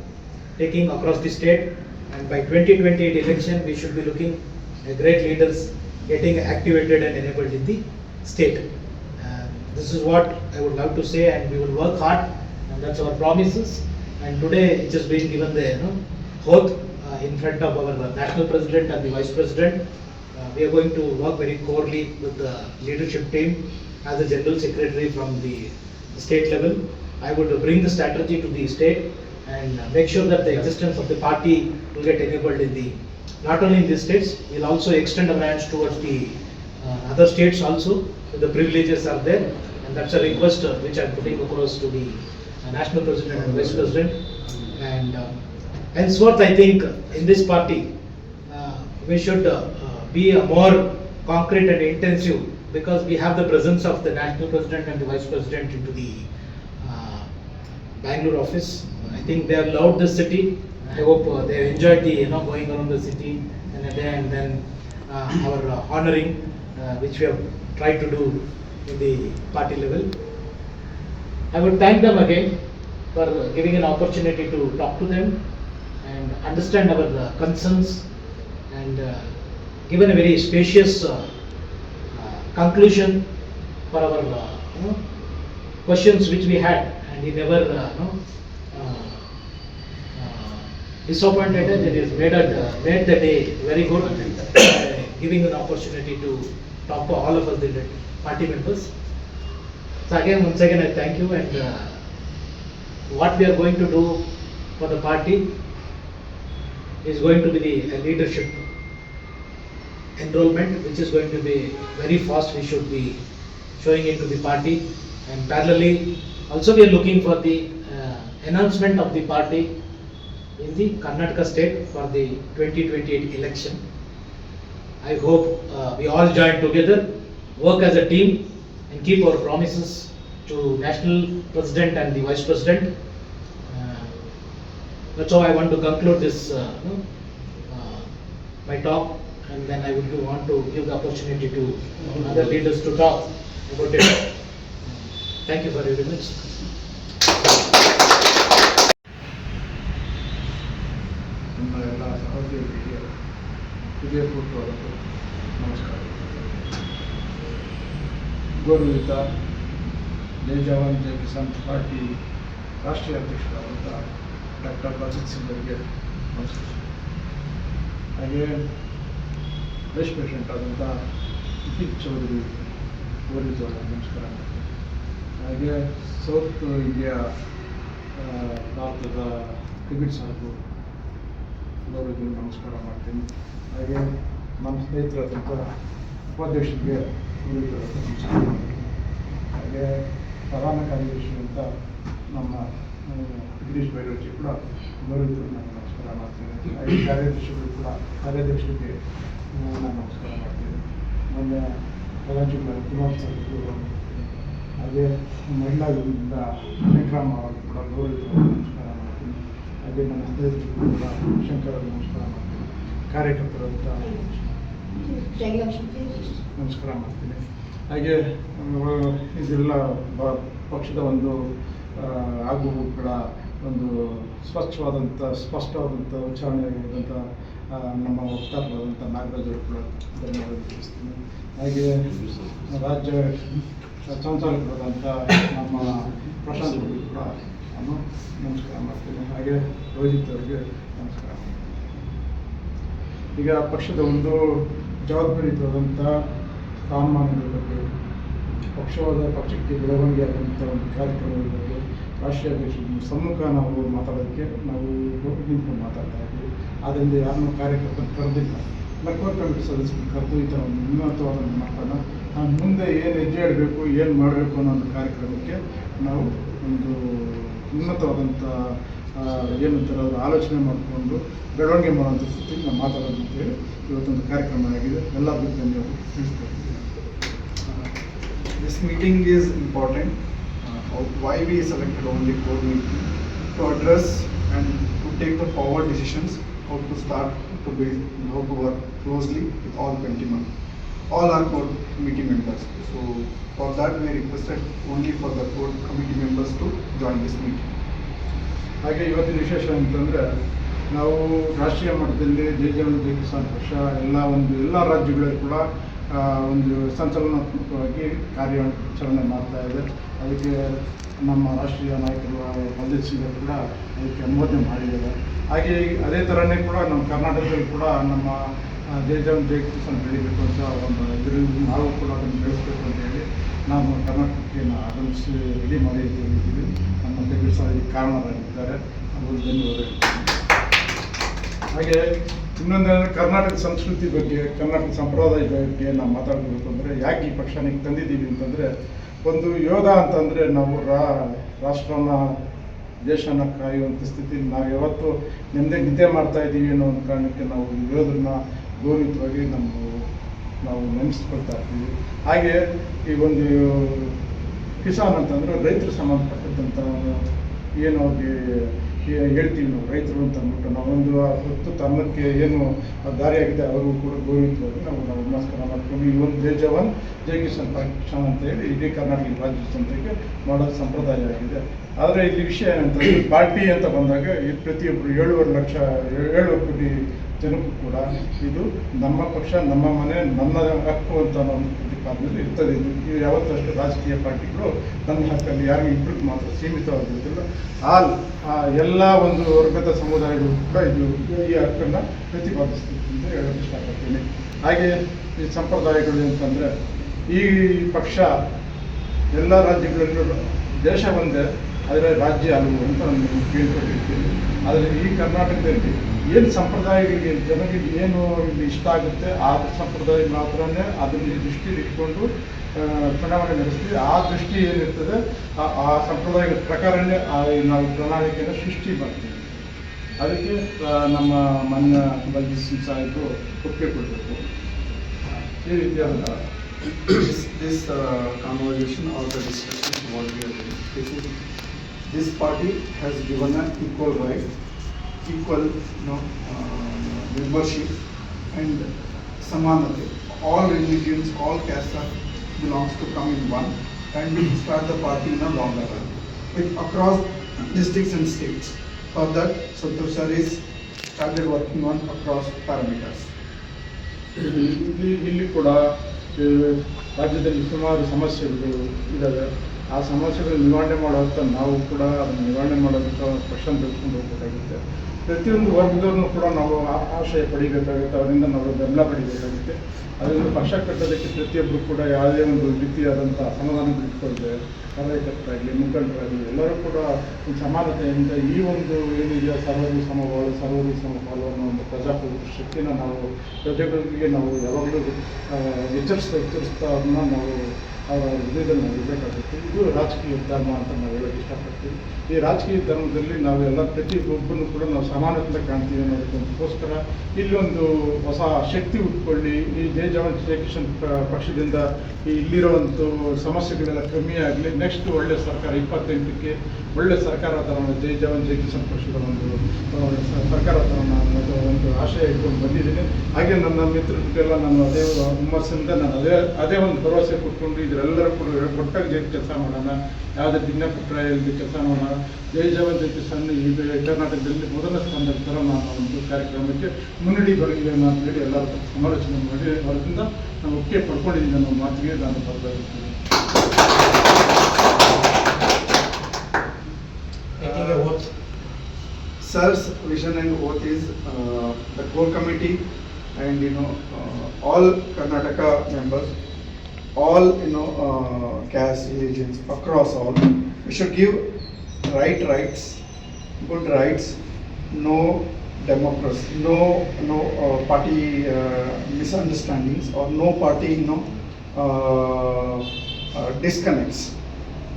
taking across the state, and by 2028 election we should be looking at great leaders getting activated and enabled in the state. This is what I would love to say, and we will work hard, and that's our promises. And today it has been given the oath in front of our national president and the vice president. We are going to work very corely with the leadership team as the general secretary from the state level. I would bring the strategy to the state and make sure that the existence of the party will get enabled in the not only in these states, we'll also extend our hands towards the other states also. So the privileges are there, and that's a request which I'm putting across to the national president and vice president. And henceforth, I think in this party we should be a more concrete and intensive, because we have the presence of the national president and the vice president into the Bangalore office. I think they have loved this city. I hope they enjoyed the going around the city and then our honoring which we have tried to do in the party level. I would thank them again for giving an opportunity to talk to them and understand our concerns, and given a very spacious conclusion for our questions which we had, and he never disappointed us. It is made the day very good, giving an opportunity to talk to all of us, the party members. So again, once again, I thank you, and what we are going to do for the party is going to be the leadership enrollment, which is going to be very fast. We should be showing into the party, and parallelly also we are looking for the announcement of the party in the Karnataka state for the 2028 election. I hope we all join together, work as a team, and keep our promises to national president and the vice president. That's how I want to conclude this my talk, and then I would want to give the opportunity to other leaders to talk about it. Thank you for your minutes. ನಿಮ್ಮ ಎಲ್ಲ ಸಹೋದ್ಯೋಗಿಗಳಿಗೆ ಹೃದಯಪೂರ್ವಕ ನಮಸ್ಕಾರ. ಗೌರವಿತ ಜೈ ಜವಾನ್ ಜೈ Kisan party ರಾಷ್ಟ್ರೀಯ ಅಧ್ಯಕ್ಷರಾದಂಥ doctor Ajit Singh ಅವರಿಗೆ ನಮಸ್ಕಾರ. ಹಾಗೆ vice president ಆದಂಥ ನಿಖಿಲ್ ಚೌಧರಿ ಗೌರವಿತ ನಮಸ್ಕಾರ ಮಾಡ್ತೀನಿ. ಹಾಗೆ ಸೌತ್ ಇಂಡಿಯಾ ಭಾರತದ ಟಿಬಿಟ್ ಸಾಹೇಬು ಗೌರವಿತ ನಮಸ್ಕಾರ ಮಾಡ್ತೀನಿ. ಹಾಗೆ ನಮ್ಮ ಸ್ನೇಹಿತರಾದಂಥ ಉಪಾಧ್ಯಕ್ಷರಿಗೆ ಗೌರವಿತ ನಮಸ್ಕಾರ ಮಾಡ್ತೀನಿ. ಹಾಗೆ ಪ್ರಧಾನ ಕಾರ್ಯದರ್ಶಿ ಅಂತ ನಮ್ಮ ಗಿರೀಶ್ ಬೈರೋಜಿ ಕೂಡ ಗೌರವಿತ ನಾನು ನಮಸ್ಕಾರ ಮಾಡ್ತೀನಿ. ಹಾಗೆ ಕಾರ್ಯದರ್ಶಿಗಳು ಕೂಡ ಕಾರ್ಯಾಧ್ಯಕ್ಷರಿಗೆ ನಾನು ನಮಸ್ಕಾರ ಮಾಡ್ತೀನಿ. ಮೊನ್ನೆ ಪ್ರಧಾನ ಕುಮಾರ್ ಸಾಹೇಬರು ಹಾಗೆ ಮಹಿಳಾ ವಿಭಾಗದಿಂದ ಶಂಕರಮ್ಮ ಅವರು ಕೂಡ ಗೌರವಿತ ನಮಸ್ಕಾರ ಮಾಡ್ತೀನಿ. ಹಾಗೆ ನನ್ನ ಸ್ನೇಹಿತರು ಕೂಡ ಶಂಕರ ನಮಸ್ಕಾರ ಮಾಡ್ತೀನಿ. ಕಾರ್ಯಕರ್ತರಂತ ನಮಸ್ಕಾರ ಮಾಡ್ತೀನಿ. ಹಾಗೆ ಇದೆಲ್ಲ ಪಕ್ಷದ ಒಂದು ಆಗುಗಳ ಒಂದು ಸ್ಪಷ್ಟವಾದಂಥ ಉಚ್ಚಾರಣೆ ಇರುವಂಥ ನಮ್ಮ ವಕ್ತಾರರಾದಂಥ ನಾಗರಾಜ್ ಅವರು ಕೂಡ ಧನ್ಯವಾದ ತಿಳಿಸ್ತೀನಿ. ಹಾಗೆ ರಾಜ್ಯ ಸಂಚಾಲಕರಾದಂಥ ನಮ್ಮ ಪ್ರಶಾಂತ್ ಅವರಿಗೆ ಕೂಡ ನಾನು ನಮಸ್ಕಾರ ಮಾಡ್ತೀನಿ. ಹಾಗೆ ರೋಹಿತ್ ಅವರಿಗೆ ನಮಸ್ಕಾರ ಮಾಡ್ತೀನಿ. ಈಗ ಪಕ್ಷದ ಒಂದು ಜವಾಬ್ದಾರಿಯುತವಾದಂಥ ಸ್ಥಾನಮಾನಗಳ ಬಗ್ಗೆ ಪಕ್ಷಕ್ಕೆ ಬೆಳವಣಿಗೆ ಆದಂಥ ಒಂದು ಕಾರ್ಯಕ್ರಮಗಳ ಬಗ್ಗೆ ರಾಷ್ಟ್ರೀಯ ಅಧ್ಯಕ್ಷರ ಸಮ್ಮುಖ ನಾವು ಮಾತಾಡೋದಕ್ಕೆ ನಾವು ನಿಂತ್ಕೊಂಡು ಮಾತಾಡ್ತಾ ಇದ್ದೀವಿ. ಆದ್ದರಿಂದ ಯಾರನ್ನೂ ಕಾರ್ಯಕರ್ತರು ಕರೆದಿಲ್ಲ. ಲಕ್ನೋ ಕಮಿಟಿ ಸದಸ್ಯರು ಕರೆದು ಈ ಥರ ಒಂದು ಉನ್ನತವಾದ ಮಾತನ್ನ ನಾನು ಮುಂದೆ ಏನು ಹೆಜ್ಜೆ ಇಡಬೇಕು ಏನು ಮಾಡಬೇಕು ಅನ್ನೋ ಒಂದು ಕಾರ್ಯಕ್ರಮಕ್ಕೆ ನಾವು ಒಂದು ಉನ್ನತವಾದಂಥ ಏನಂತಾರೆ ಅದರ ಆಲೋಚನೆ ಮಾಡಿಕೊಂಡು ಬೆಳವಣಿಗೆ ಮಾಡುವಂಥ ಸ್ಥಿತಿಗೆ ನಾವು ಮಾತಾಡೋದು ಅಂತೇಳಿ ಇವತ್ತೊಂದು ಕಾರ್ಯಕ್ರಮ ಆಗಿದೆ. ಎಲ್ಲರಿಗೂ ಧನ್ಯವಾದ ತಿಳಿಸ್ಕೊಡ್ತೀನಿ. This meeting is important. Why we selected only core meeting to address and to take the forward decisions, how to start to build, how to work closely with all 20 members, all our core committee members. So for that we requested only for the core committee members to join this meeting. ಹಾಗೆ ಇವತ್ತಿನ ವಿಶೇಷ ಅಂತಂದರೆ ನಾವು ರಾಷ್ಟ್ರೀಯ ಮಟ್ಟದಲ್ಲಿ ಜೈ ಜವಾನ್ ಜೈ ಕಿಸಾನ್ ಪಕ್ಷ ಎಲ್ಲ ರಾಜ್ಯಗಳಲ್ಲಿ ಕೂಡ ಒಂದು ಸಂಚಲನಾತ್ಮಕವಾಗಿ ಕಾರ್ಯಾಚರಣೆ ಮಾಡ್ತಾ ಇದೆ. ಅದಕ್ಕೆ ನಮ್ಮ ರಾಷ್ಟ್ರೀಯ ನಾಯಕರು ಅಜಿತ್ ಸಿಂಗ್ ಕೂಡ ಅದಕ್ಕೆ ಅನುಮೋದನೆ ಮಾಡಿದ್ದಾರೆ. ಹಾಗೆ ಅದೇ ಥರನೇ ಕೂಡ ನಮ್ಮ ಕರ್ನಾಟಕದಲ್ಲಿ ಕೂಡ ನಮ್ಮ ಜೈ ಜವಾನ್ ಜೈ ಕಿಸಾನ್ ಬೆಳಿಬೇಕು ಅಂತ ಒಂದು ಇದರಿಂದ ನಾವು ಕೂಡ ಅದನ್ನು ಬೆಳೆಸಬೇಕು ಅಂತ ಹೇಳಿ ನಾವು ಕರ್ನಾಟಕಕ್ಕೆ ಆಗಮಿಸಿ ರೆಡಿ ಮಾಡಿದ್ದೀವಿ. ನಮ್ಮ ಬೆಳೆಸೋದಕ್ಕೆ ಕಾರಣರಾಗಿದ್ದಾರೆ. ಅವರು ಧನ್ಯವಾದ. ಹಾಗೆ ಇನ್ನೊಂದಂದರೆ ಕರ್ನಾಟಕ ಸಂಸ್ಕೃತಿ ಬಗ್ಗೆ, ಕರ್ನಾಟಕ ಸಂಪ್ರದಾಯ ಬಗ್ಗೆ ನಾವು ಮಾತಾಡಬೇಕು ಅಂದರೆ ಯಾಕೆ ಈ ಪಕ್ಷನಿಗೆ ತಂದಿದ್ದೀವಿ ಅಂತಂದರೆ, ಒಂದು ಯೋಧ ಅಂತಂದರೆ ನಾವು ರಾಷ್ಟ್ರನ ದೇಶನ ಕಾಯುವಂಥ ಸ್ಥಿತಿಯಲ್ಲಿ ನಾವು ಯಾವತ್ತೂ ನಿದ್ದೆ ಮಾಡ್ತಾ ಇದ್ದೀವಿ ಅನ್ನೋ ಒಂದು ಕಾರಣಕ್ಕೆ ನಾವು ಯೋಧರನ್ನ ಗೌರವಿತವಾಗಿ ನಾವು ನೆನೆಸ್ಕೊಳ್ತಾ ಇರ್ತೀವಿ. ಹಾಗೆ ಈ ಒಂದು ಕಿಸಾನ್ ಅಂತಂದರೆ ರೈತರು ಸಂಬಂಧಪಟ್ಟಂಥ ಏನು ಅವ್ರಿಗೆ ಹೇಳ್ತೀವಿ ನಾವು ರೈತರು ಅಂತ ಅಂದ್ಬಿಟ್ಟು ನಾವೊಂದು ಹೊತ್ತು ತನ್ನಕ್ಕೆ ಏನು ದಾರಿಯಾಗಿದೆ ಅವರು ಕೂಡ ಗೌರವಿತವಾಗಿ ನಾವು ನಮಸ್ಕಾರ ಮಾಡ್ಕೊಂಡು ಈ ಒಂದು ಜೈ ಜವಾನ್ ಜೈ ಕಿಸಾನ್ ಪಕ್ಷ ಅಂತ ಹೇಳಿ ಇಡೀ ಕರ್ನಾಟಕ ರಾಜ್ಯ ಜನತೆಗೆ ಮಾಡೋದು ಸಂಪ್ರದಾಯ ಆಗಿದೆ. ಆದರೆ ಇಲ್ಲಿ ವಿಷಯ ಏನಂತಂದರೆ ಪಾರ್ಟಿ ಅಂತ ಬಂದಾಗ ಈ ಪ್ರತಿಯೊಬ್ಬರು 7 ಕೋಟಿ ಜನಕ್ಕೂ ಕೂಡ ಇದು ನಮ್ಮ ಪಕ್ಷ ನಮ್ಮ ಮನೆ ನನ್ನ ಹಕ್ಕು ಅಂತ ಒಂದು ಪ್ರತಿಪಾದನೆ ಇರ್ತದೆ. ಇದು ಯಾವತ್ತಷ್ಟು ರಾಜಕೀಯ ಪಾರ್ಟಿಗಳು ನನ್ನ ಹಕ್ಕಲ್ಲಿ ಯಾರಿಗೂ ಇಬ್ಬರಿಗೆ ಮಾತ್ರ ಸೀಮಿತವಾಗಿರುತ್ತಿಲ್ಲ. ಎಲ್ಲ ಒಂದು ವರ್ಗದ ಸಮುದಾಯಗಳು ಕೂಡ ಈ ಹಕ್ಕನ್ನು ಪ್ರತಿಪಾದಿಸ್ತೀವಿ ಅಂತ ಹೇಳೋಕ್ಕೆ ಇಷ್ಟಪಡ್ತೀನಿ. ಹಾಗೆ ಈ ಸಂಪ್ರದಾಯಗಳು ಅಂತಂದರೆ ಈ ಪಕ್ಷ ಎಲ್ಲ ರಾಜ್ಯಗಳಲ್ಲೂ ದೇಶ ಒಂದೇ ಆದರೆ ರಾಜ್ಯ ಹಲವು ಅಂತ ನಾನು ಕೇಳ್ಕೊಂಡಿರ್ತೀನಿ. ಆದರೆ ಈ ಕರ್ನಾಟಕದಲ್ಲಿ ಏನು ಸಂಪ್ರದಾಯಗಳಿಗೆ ಜನರಿಗೆ ಏನು ಇಲ್ಲಿ ಇಷ್ಟ ಆಗುತ್ತೆ ಆ ಸಂಪ್ರದಾಯ ಮಾತ್ರನೇ ಅದನ್ನು ದೃಷ್ಟಿಯಲ್ಲಿ ಇಟ್ಕೊಂಡು ಚುನಾವಣೆ ನಡೆಸ್ತೀವಿ. ಆ ದೃಷ್ಟಿ ಏನಿರ್ತದೆ ಆ ಸಂಪ್ರದಾಯಗಳ ಪ್ರಕಾರನೇ ನಾವು ಪ್ರಣಾಳಿಕೆಯನ್ನು ಸೃಷ್ಟಿ ಮಾಡ್ತೀವಿ. ಅದಕ್ಕೆ ನಮ್ಮ ಮಾನ್ಯ ಬಲ್ಜೀತ್ ಸಿಂಗ್ ಸಾಹೇಬರು ಒಪ್ಪಿಗೆ ಕೊಡಬೇಕು. ಈ ರೀತಿಯಾದ This conversation or the discussion what we are doing. This party has given an equal right, equal membership and samanate. All religions, all castes belongs to come in one and start the party in a longer run with across districts and states. For that, Santosh sir is started working on across parameters. ಇಲ್ಲಿ ಕೂಡ ರಾಜ್ಯದಲ್ಲಿ ಸುಮಾರು ಸಮಸ್ಯೆಗಳು ಇದ್ದಾವೆ. ಆ ಸಮಸ್ಯೆಗಳು ನಿವಾರಣೆ ಮಾಡುವಂಥ ನಾವು ಕೂಡ ಅದನ್ನು ನಿವಾರಣೆ ಮಾಡೋದಕ್ಕೆ ಪಕ್ಷ ತೆಗೆದುಕೊಂಡು ಹೋಗಬೇಕಾಗುತ್ತೆ. ಪ್ರತಿಯೊಂದು ವರ್ಗದವ್ರನ್ನೂ ಕೂಡ ನಾವು ಆಶಯ ಪಡಿಬೇಕಾಗುತ್ತೆ, ಅವರಿಂದ ನಾವು ಬೆಂಬಲ ಪಡಿಬೇಕಾಗುತ್ತೆ. ಅದರಿಂದ ಪಕ್ಷ ಕಟ್ಟೋದಕ್ಕೆ ಪ್ರತಿಯೊಬ್ಬರು ಕೂಡ ಯಾವುದೇ ಒಂದು ರೀತಿಯಾದಂಥ ಅಸಮಾಧಾನ ಬಿಟ್ಕೊಳ್ದೆ ಕಾರ್ಯಕರ್ತರಾಗಲಿ ಮುಖಂಡರಾಗಲಿ ಎಲ್ಲರೂ ಕೂಡ ಒಂದು ಸಮಾನತೆಯಿಂದ ಈ ಒಂದು ಏನಿದೆ ಸರ್ವರಿಗೂ ಸಮಬಾಳು ಸರ್ವರಿಗೂ ಸಮಪಾಲು ಅನ್ನೋ ಒಂದು ಪ್ರಜಾಪ್ರಭುತ್ವ ಶಕ್ತಿನ ನಾವು ಪ್ರಜೆಗಳಿಗೆ ನಾವು ಯಾವಾಗಲೂ ಎಚ್ಚರಿಸ್ತಾ ಅದನ್ನ ನಾವು ಅವರ ಹೃದಯದಲ್ಲಿ ನಾವು ಇರಬೇಕಾಗುತ್ತೆ. ಇದು ರಾಜಕೀಯ ಧರ್ಮ ಅಂತ ನಾವು ಹೇಳೋಕ್ಕೆ ಇಷ್ಟಪಡ್ತೀವಿ. ಈ ರಾಜಕೀಯ ಧರ್ಮದಲ್ಲಿ ನಾವೆಲ್ಲ ಪ್ರತಿಯೊಬ್ಬರನ್ನು ಕೂಡ ನಾವು ಸಮಾನತೆ ಕಾಣ್ತೀವಿ ಅನ್ನೋದಕ್ಕೋಸ್ಕರ ಇಲ್ಲೊಂದು ಹೊಸ ಶಕ್ತಿ ಉಟ್ಕೊಳ್ಳಿ. ಈ ಜೈ ಜವಾನ್ ಜೈ ಕಿಶನ್ ಪಕ್ಷದಿಂದ ಇಲ್ಲಿರುವಂಥ ಸಮಸ್ಯೆಗಳೆಲ್ಲ ಕಮ್ಮಿ ಆಗಲಿ. ನೆಕ್ಸ್ಟ್ ಒಳ್ಳೆ ಸರ್ಕಾರ 28ಕ್ಕೆ ಒಳ್ಳೆ ಸರ್ಕಾರ ತರೋಣ. ಜೈ ಜವಾನ್ ಜೈ ಕಿಶನ್ ಪಕ್ಷದ ಒಂದು ಸರ್ಕಾರ ತರೋಣ ಅನ್ನೋದು ಒಂದು ಆಶಯ ಇಟ್ಕೊಂಡು ಬಂದಿದ್ದೀನಿ. ಹಾಗೆ ನನ್ನ ಮಿತ್ರರಿಗೆಲ್ಲ ನಾನು ಅದೇ ಹುಮ್ಮಸ್ಸಿಂದ ನಾನು ಅದೇ ಒಂದು ಭರವಸೆ ಕೊಟ್ಕೊಂಡು ಇದರೆಲ್ಲರೂ ಕೂಡ ಒಟ್ಟಾಗಿ ಜೈ ಕೆಲಸ ಮಾಡೋಣ, ಯಾವುದೇ ಭಿನ್ನಪುತ್ರ ಇಲ್ಲದೆ ಕೆಲಸ ಮಾಡೋಣ. ಜೈ ಜವಾನ್ ಜೈ ಕಿಶನ್ ಈ ಕರ್ನಾಟಕದಲ್ಲಿ ಮೊದಲ ಸ್ಥಾನದಲ್ಲಿ ತರೋಣ ಅನ್ನೋ ಒಂದು ಕಾರ್ಯಕ್ರಮಕ್ಕೆ ಮುನ್ನಡಿ ಬರಲಿಲ್ಲ ಅಂತ ಹೇಳಿ ಎಲ್ಲರ ಸಮಾಲೋಚನೆ ಮಾಡಿ ಅವರಿಂದ ನಾನು ಒಪ್ಪಿಗೆ ಪಡ್ಕೊಂಡಿದ್ದೀನಿ ಅನ್ನೋ ಮಾತಿಗೆ ನಾನು ಬರಬೇಕಾಗ್ತದೆ. Taking a oath. Sir's vision and oath is the core committee and all Karnataka members, all caste, religions, across all. We should give rights, good rights, no democracy, no party misunderstandings or no party disconnects.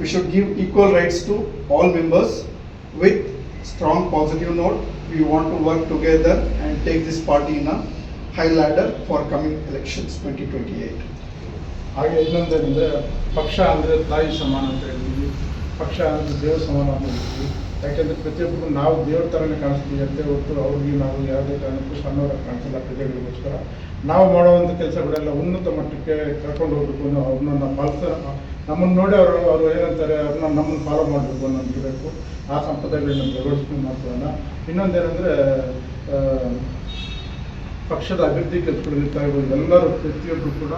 We should give equal rights to all members with strong positive note. We want to work together and take this party in a high ladder for coming elections 2028. ಹಾಗೆ ಇನ್ನೊಂದೇನೆಂದರೆ ಪಕ್ಷ ಅಂದರೆ ತಾಯಿ ಸಮಾನ ಅಂತ ಹೇಳ್ತೀವಿ, ಪಕ್ಷ ಅಂದರೆ ದೇವ್ರ ಸಮಾನ ಅಂತ ಹೇಳ್ತೀವಿ. ಯಾಕೆಂದರೆ ಪ್ರತಿಯೊಬ್ಬರು ನಾವು ದೇವ್ರ ಥರನೇ ಕಾಣಿಸ್ತೀವಿ ಅಂತ ಹೊರತು ಅವ್ರಿಗೆ ನಾವು ಯಾವುದೇ ಕಾರಣಕ್ಕೂ ಸಣ್ಣವರಾಗಿ ಕಾಣಿಸಲ್ಲ. ಪ್ರಜೆಗಳಿಗೋಸ್ಕರ ನಾವು ಮಾಡುವಂಥ ಕೆಲಸಗಳೆಲ್ಲ ಉನ್ನತ ಮಟ್ಟಕ್ಕೆ ಕರ್ಕೊಂಡು ಹೋಗ್ಬೇಕು ಅನ್ನೋ ಅವ್ರನ್ನ ನಮ್ಮನ್ನು ನೋಡಿ ಅವರು ಏನಂತಾರೆ ಅವ್ರನ್ನ ನಮ್ಮನ್ನು ಫಾಲೋ ಮಾಡಬೇಕು ಅನ್ನೋದಿರಬೇಕು. ಆ ಸಂಪ್ರದಾಯಗಳನ್ನ ಬೆಳವಣಿಗೆ ಮಾಡ್ಕೊಳ್ಳೋಣ. ಇನ್ನೊಂದೇನೆಂದರೆ ಪಕ್ಷದ ಅಭಿವೃದ್ಧಿ ಕೆಲಸಗಳಿರ್ತಾ ಇರ್ಬೋದು. ಎಲ್ಲರೂ ಪ್ರತಿಯೊಬ್ಬರು ಕೂಡ